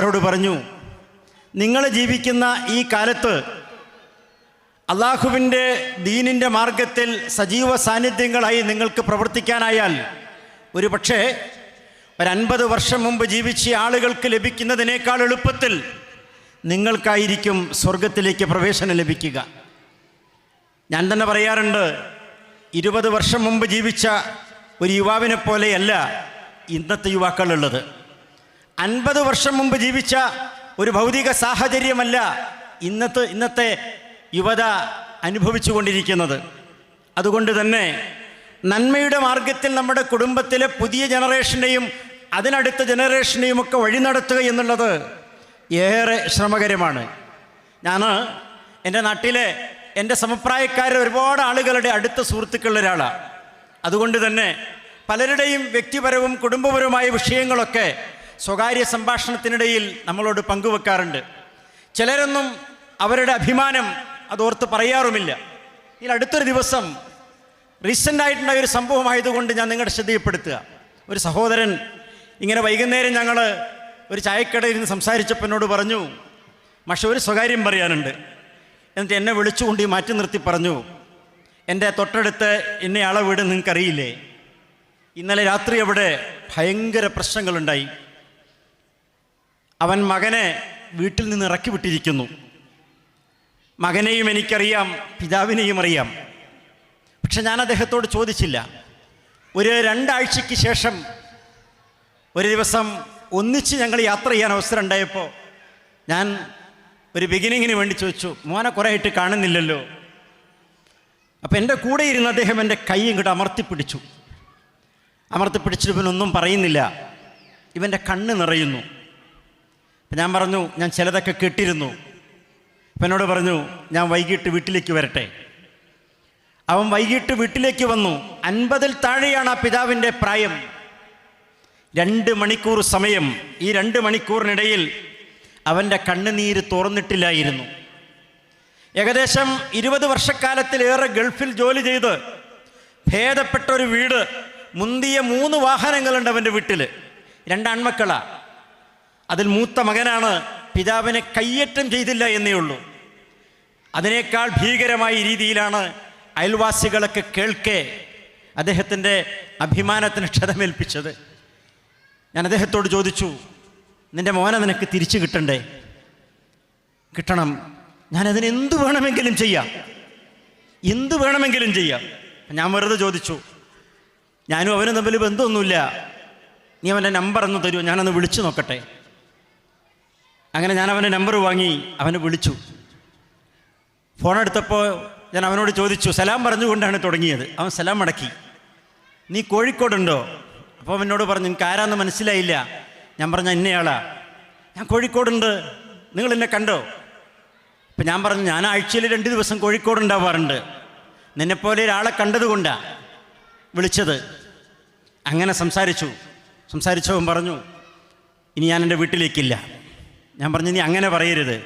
അവരോട് പറഞ്ഞു, നിങ്ങൾ ജീവിക്കുന്ന ഈ കാലത്ത് അള്ളാഹുവിൻ്റെ ദീനിൻ്റെ മാർഗത്തിൽ സജീവ സാന്നിധ്യങ്ങളായി നിങ്ങൾക്ക് പ്രവർത്തിക്കാനായാൽ ഒരു പക്ഷേ 50 വർഷം മുമ്പ് ജീവിച്ച ആളുകൾക്ക് ലഭിക്കുന്നതിനേക്കാൾ എളുപ്പത്തിൽ നിങ്ങൾക്കായിരിക്കും സ്വർഗത്തിലേക്ക് പ്രവേശനം ലഭിക്കുക. ഞാൻ തന്നെ പറയാറുണ്ട്, 20 വർഷം മുമ്പ് ജീവിച്ച ഒരു യുവാവിനെ പോലെയല്ല ഇന്നത്തെ യുവാക്കളുള്ളത്. 50 വർഷം മുമ്പ് ജീവിച്ച ഒരു ഭൗതിക സാഹചര്യമല്ല ഇന്നത്തെ യുവത അനുഭവിച്ചു കൊണ്ടിരിക്കുന്നത്. അതുകൊണ്ട് തന്നെ നന്മയുടെ മാർഗത്തിൽ നമ്മുടെ കുടുംബത്തിലെ പുതിയ ജനറേഷനെയും അതിനടുത്ത ജനറേഷനെയും ഒക്കെ വഴി നടത്തുക എന്നുള്ളത് ഏറെ ശ്രമകരമാണ്. ഞാൻ എൻ്റെ നാട്ടിലെ എൻ്റെ സമപ്രായക്കാരെ ഒരുപാട് ആളുകളുടെ അടുത്ത സുഹൃത്തുക്കളുടെ ഒരാളാണ്. അതുകൊണ്ട് തന്നെ പലരുടെയും വ്യക്തിപരവും കുടുംബപരവുമായ വിഷയങ്ങളൊക്കെ സ്വകാര്യ സംഭാഷണത്തിനിടയിൽ നമ്മളോട് പങ്കുവെക്കാറുണ്ട്. ചിലരൊന്നും അവരുടെ അഭിമാനം അതോർത്ത് പറയാറുമില്ല. ഇതിൽ അടുത്തൊരു ദിവസം റീസെൻ്റായിട്ടുണ്ടായ ഒരു സംഭവമായതുകൊണ്ട് ഞാൻ നിങ്ങളുടെ ശ്രദ്ധയിൽപ്പെടുത്തുക. ഒരു സഹോദരൻ ഇങ്ങനെ വൈകുന്നേരം ഞങ്ങൾ ഒരു ചായക്കടയിൽ നിന്ന് സംസാരിച്ചപ്പോൾ എന്നോട് പറഞ്ഞു, പക്ഷെ ഒരു സ്വകാര്യം പറയാനുണ്ട്. എന്നിട്ട് എന്നെ വിളിച്ചുകൊണ്ട് മാറ്റി നിർത്തി പറഞ്ഞു, എൻ്റെ തൊട്ടടുത്ത് ഇന്നയാളെ വീട് നിങ്ങൾക്കറിയില്ലേ? ഇന്നലെ രാത്രി അവിടെ ഭയങ്കര പ്രശ്നങ്ങളുണ്ടായി. അവൻ മകനെ വീട്ടിൽ നിന്ന് ഇറക്കി വിട്ടിരിക്കുന്നു. മകനെയും എനിക്കറിയാം, പിതാവിനെയും അറിയാം. പക്ഷെ ഞാൻ അദ്ദേഹത്തോട് ചോദിച്ചില്ല. ഒരു 2 ആഴ്ചയ്ക്ക് ശേഷം ഒരു ദിവസം ഒന്നിച്ച് ഞങ്ങൾ യാത്ര ചെയ്യാൻ അവസരം ഉണ്ടായപ്പോൾ ഞാൻ ഒരു ബിഗിനിങ്ങിന് വേണ്ടി ചോദിച്ചു, മോനെ കുറേ ആയിട്ട് കാണുന്നില്ലല്ലോ. അപ്പം എൻ്റെ കൂടെ ഇരുന്ന് അദ്ദേഹം എൻ്റെ കൈ ഇങ്ങോട്ട് അമർത്തിപ്പിടിച്ചിട്ട് ഇവനൊന്നും പറയുന്നില്ല. ഇവൻ്റെ കണ്ണ് നിറയുന്നു. അപ്പം ഞാൻ പറഞ്ഞു, ഞാൻ ചിലതൊക്കെ കേട്ടിരുന്നു. അപ്പം എന്നോട് പറഞ്ഞു, ഞാൻ വൈകിട്ട് വീട്ടിലേക്ക് വരട്ടെ. അവൻ വൈകിട്ട് വീട്ടിലേക്ക് വന്നു. 50-ൽ താഴെയാണ് ആ പിതാവിൻ്റെ പ്രായം. 2 മണിക്കൂർ സമയം. ഈ 2 മണിക്കൂറിനിടയിൽ അവൻ്റെ കണ്ണുനീര് തുറന്നിട്ടില്ലായിരുന്നു. ഏകദേശം 20 വർഷക്കാലത്തിലേറെ ഗൾഫിൽ ജോലി ചെയ്ത് ഭേദപ്പെട്ട ഒരു വീട്, മുന്തിയ 3 വാഹനങ്ങളുണ്ട് അവൻ്റെ വീട്ടിൽ. 2 ആൺമക്കളാണ്. അതിൽ മൂത്ത മകനാണ് പിതാവിനെ കയ്യേറ്റം ചെയ്തില്ല എന്നേ ഉള്ളൂ. അതിനേക്കാൾ ഭീകരമായ രീതിയിലാണ് അയൽവാസികളൊക്കെ കേൾക്കെ അദ്ദേഹത്തിൻ്റെ അഭിമാനത്തിന് ക്ഷതമേൽപ്പിച്ചത്. ഞാൻ അദ്ദേഹത്തോട് ചോദിച്ചു, നിൻ്റെ മോനെ നിനക്ക് തിരിച്ചു കിട്ടണ്ടേ? കിട്ടണം. ഞാനതിന് എന്ത് വേണമെങ്കിലും ചെയ്യാം. ഞാൻ വെറുതെ ചോദിച്ചു, ഞാനും അവനും തമ്മിൽ ബന്ധമൊന്നുമില്ല, നീ അവൻ്റെ നമ്പർ ഒന്ന് തരുമോ? ഞാനൊന്ന് വിളിച്ചു നോക്കട്ടെ. അങ്ങനെ ഞാൻ അവൻ്റെ നമ്പർ വാങ്ങി അവനെ വിളിച്ചു. ഫോണെടുത്തപ്പോൾ ഞാൻ അവനോട് ചോദിച്ചു, സലാം പറഞ്ഞുകൊണ്ടാണ് തുടങ്ങിയത്. അവൻ സലാം മടക്കി. നീ കോഴിക്കോടുണ്ടോ? അപ്പോൾ അവനോട് പറഞ്ഞു, എനിക്ക് ആരാന്ന് മനസ്സിലായില്ല. ഞാൻ പറഞ്ഞ ഇന്നയാളാ. ഞാൻ കോഴിക്കോടുണ്ട്, നിങ്ങൾ എന്നെ കണ്ടോ? അപ്പം ഞാൻ പറഞ്ഞു, ഞാൻ ആഴ്ചയിൽ 2 ദിവസം കോഴിക്കോടുണ്ടാവാറുണ്ട്, നിന്നെപ്പോലെ ഒരാളെ കണ്ടതുകൊണ്ടാണ് വിളിച്ചത്. അങ്ങനെ സംസാരിച്ചവൻ പറഞ്ഞു, ഇനി ഞാൻ എൻ്റെ വീട്ടിലേക്കില്ല. ഞാൻ പറഞ്ഞു, നീ അങ്ങനെ പറയരുത്.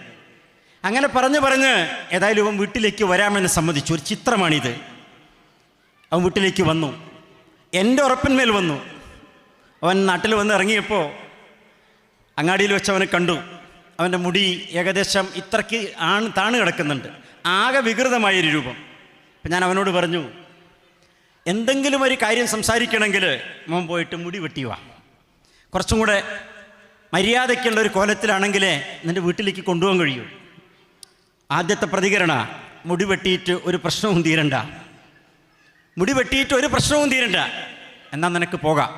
അങ്ങനെ പറഞ്ഞ് ഏതായാലും അവൻ വീട്ടിലേക്ക് വരാമെന്ന് സമ്മതിച്ചു. ഒരു ചിത്രമാണിത്. അവൻ വീട്ടിലേക്ക് വന്നു. എൻ്റെ ഉറപ്പിന്മേൽ വന്നു. അവൻ നാട്ടിൽ വന്ന് ഇറങ്ങിയപ്പോൾ അങ്ങാടിയിൽ വെച്ച് അവനെ കണ്ടു. അവൻ്റെ മുടി ഏകദേശം ഇത്രയ്ക്ക് താണു കിടക്കുന്നുണ്ട്. ആകെ വികൃതമായൊരു രൂപം. അപ്പം ഞാൻ അവനോട് പറഞ്ഞു, എന്തെങ്കിലും ഒരു കാര്യം സംസാരിക്കണമെങ്കിൽ മോൻ പോയിട്ട് മുടി വെട്ടിവാ. കുറച്ചും കൂടെ മര്യാദയ്ക്കുള്ളൊരു കോലത്തിലാണെങ്കിലേ നിൻ്റെ വീട്ടിലേക്ക് കൊണ്ടുപോകാൻ കഴിയൂ. ആദ്യത്തെ പ്രതികരണ, മുടി വെട്ടിയിട്ട് ഒരു പ്രശ്നവും തീരണ്ട. എന്നാൽ നിനക്ക് പോകാം.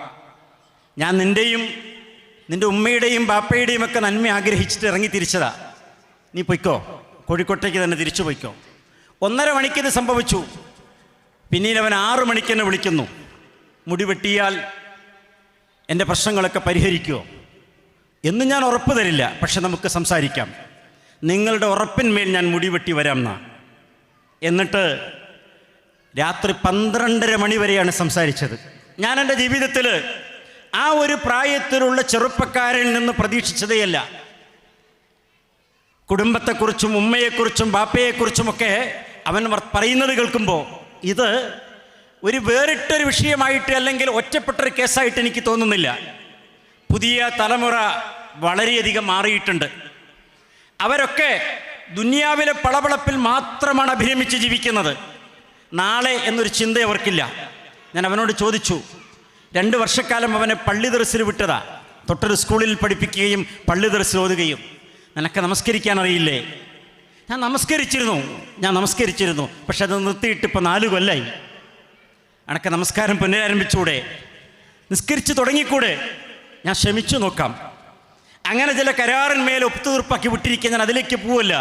ഞാൻ നിൻ്റെയും നിൻ്റെ ഉമ്മയുടെയും ബാപ്പയുടെയും ഒക്കെ നന്മ ആഗ്രഹിച്ചിട്ട് ഇറങ്ങി തിരിച്ചതാ. നീ പൊയ്ക്കോ, കോഴിക്കോട്ടേക്ക് തന്നെ തിരിച്ചു പൊയ്ക്കോ. 1.5 മണിക്ക് ഇത് സംഭവിച്ചു. പിന്നീട് അവൻ 6 മണിക്ക് എന്നെ വിളിക്കുന്നു. മുടി വെട്ടിയാൽ എൻ്റെ പ്രശ്നങ്ങളൊക്കെ പരിഹരിക്കുമോ എന്ന് ഞാൻ ഉറപ്പ് തരില്ല, പക്ഷെ നമുക്ക് സംസാരിക്കാം. നിങ്ങളുടെ ഉറപ്പിന്മേൽ ഞാൻ മുടി വെട്ടി വരാം എന്നാ. എന്നിട്ട് രാത്രി 12:30 മണി വരെയാണ് സംസാരിച്ചത്. ഞാൻ എൻ്റെ ജീവിതത്തിൽ ആ ഒരു പ്രായത്തിലുള്ള ചെറുപ്പക്കാരിൽ നിന്ന് പ്രതീക്ഷിച്ചതേയല്ല. കുടുംബത്തെക്കുറിച്ചും ഉമ്മയെക്കുറിച്ചും ബാപ്പയെക്കുറിച്ചുമൊക്കെ അവൻ പറയുന്നത് കേൾക്കുമ്പോൾ ഇത് ഒരു വേറിട്ടൊരു വിഷയമായിട്ട് അല്ലെങ്കിൽ ഒറ്റപ്പെട്ടൊരു കേസായിട്ട് എനിക്ക് തോന്നുന്നില്ല. പുതിയ തലമുറ വളരെയധികം മാറിയിട്ടുണ്ട്. അവരൊക്കെ ദുനിയാവിലെ പളപളപ്പിൽ മാത്രമാണ് അഭിരമിച്ച് ജീവിക്കുന്നത്. നാളെ എന്നൊരു ചിന്ത അവർക്കില്ല. ഞാൻ അവനോട് ചോദിച്ചു, 2 വർഷക്കാലം അവനെ പള്ളി ദർസിൽ വിട്ടതാ. തൊട്ടൊരു സ്കൂളിൽ പഠിപ്പിക്കുകയും പള്ളി ദർസിൽ ഓതുകയും. നിനക്ക് നമസ്കരിക്കാൻ അറിയില്ലേ? ഞാൻ നമസ്കരിച്ചിരുന്നു, പക്ഷെ അത് നിർത്തിയിട്ട് ഇപ്പോൾ 4 കൊല്ലമായി. അനക്ക് നമസ്കാരം പുനരാരംഭിച്ചുകൂടെ? നിസ്കരിച്ച് തുടങ്ങിക്കൂടെ? ഞാൻ ശ്രമിച്ചു നോക്കാം. അങ്ങനെ ചില കരാറിന്മേൽ ഒത്തുതീർപ്പാക്കി വിട്ടിരിക്കുക. ഞാൻ അതിലേക്ക് പോവല്ല.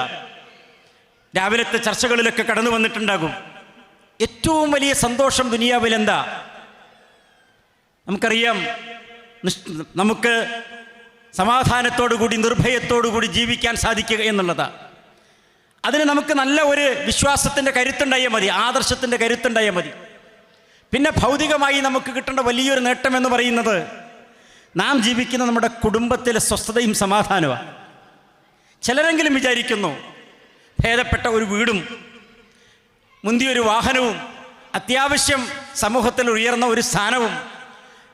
രാവിലത്തെ ചർച്ചകളിലൊക്കെ കടന്നു വന്നിട്ടുണ്ടാകും. ഏറ്റവും വലിയ സന്തോഷം ദുനിയാവിൽ എന്താ? നമുക്കറിയാം, നമുക്ക് സമാധാനത്തോടുകൂടി നിർഭയത്തോടുകൂടി ജീവിക്കാൻ സാധിക്കുക എന്നുള്ളതാണ്. അതിന് നമുക്ക് നല്ല ഒരു വിശ്വാസത്തിൻ്റെ കരുത്തുണ്ടായാൽ മതി, ആദർശത്തിൻ്റെ കരുത്തുണ്ടായാൽ മതി. പിന്നെ ഭൗതികമായി നമുക്ക് കിട്ടേണ്ട വലിയൊരു നേട്ടമെന്ന് പറയുന്നത് നാം ജീവിക്കുന്ന നമ്മുടെ കുടുംബത്തിലെ സ്വസ്ഥതയും സമാധാനമാണ്. ചിലരെങ്കിലും വിചാരിക്കുന്നു ഭേദപ്പെട്ട ഒരു വീടും മുന്തിയൊരു വാഹനവും അത്യാവശ്യം സമൂഹത്തിൽ ഉയർന്ന ഒരു സ്ഥാനവും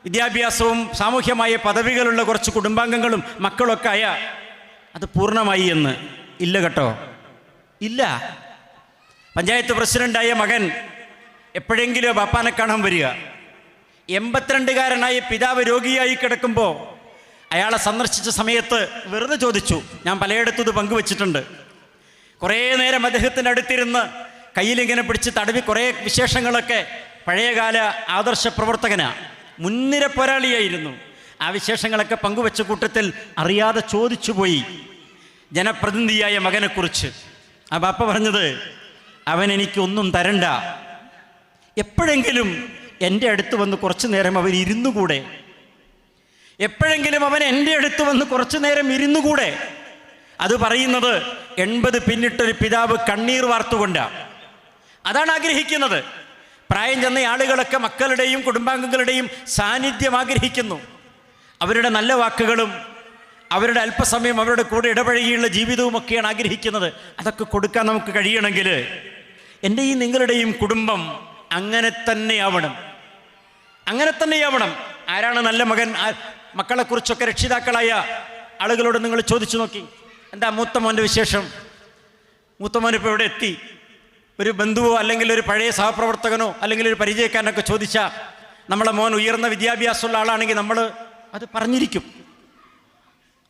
വിദ്യാഭ്യാസവും സാമൂഹ്യമായ പദവികളുള്ള കുറച്ച് കുടുംബാംഗങ്ങളും മക്കളൊക്കെ ആയാൽ അത് പൂർണ്ണമായി എന്ന്. ഇല്ല കേട്ടോ, ഇല്ല. പഞ്ചായത്ത് പ്രസിഡൻ്റായ മകൻ എപ്പോഴെങ്കിലും ബാപ്പാനെ കാണാൻ വരിക. 82കാരനായ പിതാവ് രോഗിയായി കിടക്കുമ്പോൾ അയാളെ സന്ദർശിച്ച സമയത്ത് വെറുതെ ചോദിച്ചു. ഞാൻ പലയിടത്തും ഇത് പങ്കുവച്ചിട്ടുണ്ട്. കുറേ നേരം അദ്ദേഹത്തിൻ്റെ അടുത്തിരുന്ന് കയ്യിലിങ്ങനെ പിടിച്ച് തടവി കുറേ വിശേഷങ്ങളൊക്കെ. പഴയകാല ആദർശ പ്രവർത്തകനാണ്, മുൻനിര പോരാളിയായിരുന്നു. ആ വിശേഷങ്ങളൊക്കെ പങ്കുവെച്ച കൂട്ടത്തിൽ അറിയാതെ ചോദിച്ചു പോയി ജനപ്രതിനിധിയായ മകനെക്കുറിച്ച്. ആ ബാപ്പ പറഞ്ഞത്, അവൻ എനിക്കൊന്നും തരണ്ട, എപ്പോഴെങ്കിലും എൻ്റെ അടുത്ത് വന്ന് കുറച്ചു നേരം അവൻ ഇരുന്നുകൂടെ? എപ്പോഴെങ്കിലും അവൻ എൻ്റെ അടുത്ത് വന്ന് കുറച്ചു നേരം ഇരുന്നുകൂടെ? അത് പറയുന്നത് 80 പിന്നിട്ടൊരു പിതാവ് കണ്ണീർ വാർത്തുകൊണ്ടാണ്. അതാണ് ആഗ്രഹിക്കുന്നത്. പ്രായം ചെന്ന ആളുകളൊക്കെ മക്കളുടെയും കുടുംബാംഗങ്ങളുടെയും സാന്നിധ്യം ആഗ്രഹിക്കുന്നു. അവരുടെ നല്ല വാക്കുകളും അവരുടെ അല്പസമയം അവരുടെ കൂടെ ഇടപഴകിയുള്ള ജീവിതവുമൊക്കെയാണ് ആഗ്രഹിക്കുന്നത്. അതൊക്കെ കൊടുക്കാൻ നമുക്ക് കഴിയണമെങ്കിൽ എൻ്റെയും നിങ്ങളുടെയും കുടുംബം അങ്ങനെ തന്നെയാവണം. ആരാണ് നല്ല മകൻ? മക്കളെക്കുറിച്ചൊക്കെ രക്ഷിതാക്കളായ ആളുകളോട് നിങ്ങൾ ചോദിച്ചു നോക്കി, എന്താ മൂത്ത മോൻ്റെ വിശേഷം? മൂത്ത മോൻ ഇപ്പോൾ എവിടെ എത്തി? ഒരു ബന്ധുവോ അല്ലെങ്കിൽ ഒരു പഴയ സഹപ്രവർത്തകനോ അല്ലെങ്കിൽ ഒരു പരിചയക്കാരനൊക്കെ ചോദിച്ചാൽ നമ്മളെ മോൻ ഉയർന്ന വിദ്യാഭ്യാസമുള്ള ആളാണെങ്കിൽ നമ്മൾ അത് പറഞ്ഞിരിക്കും.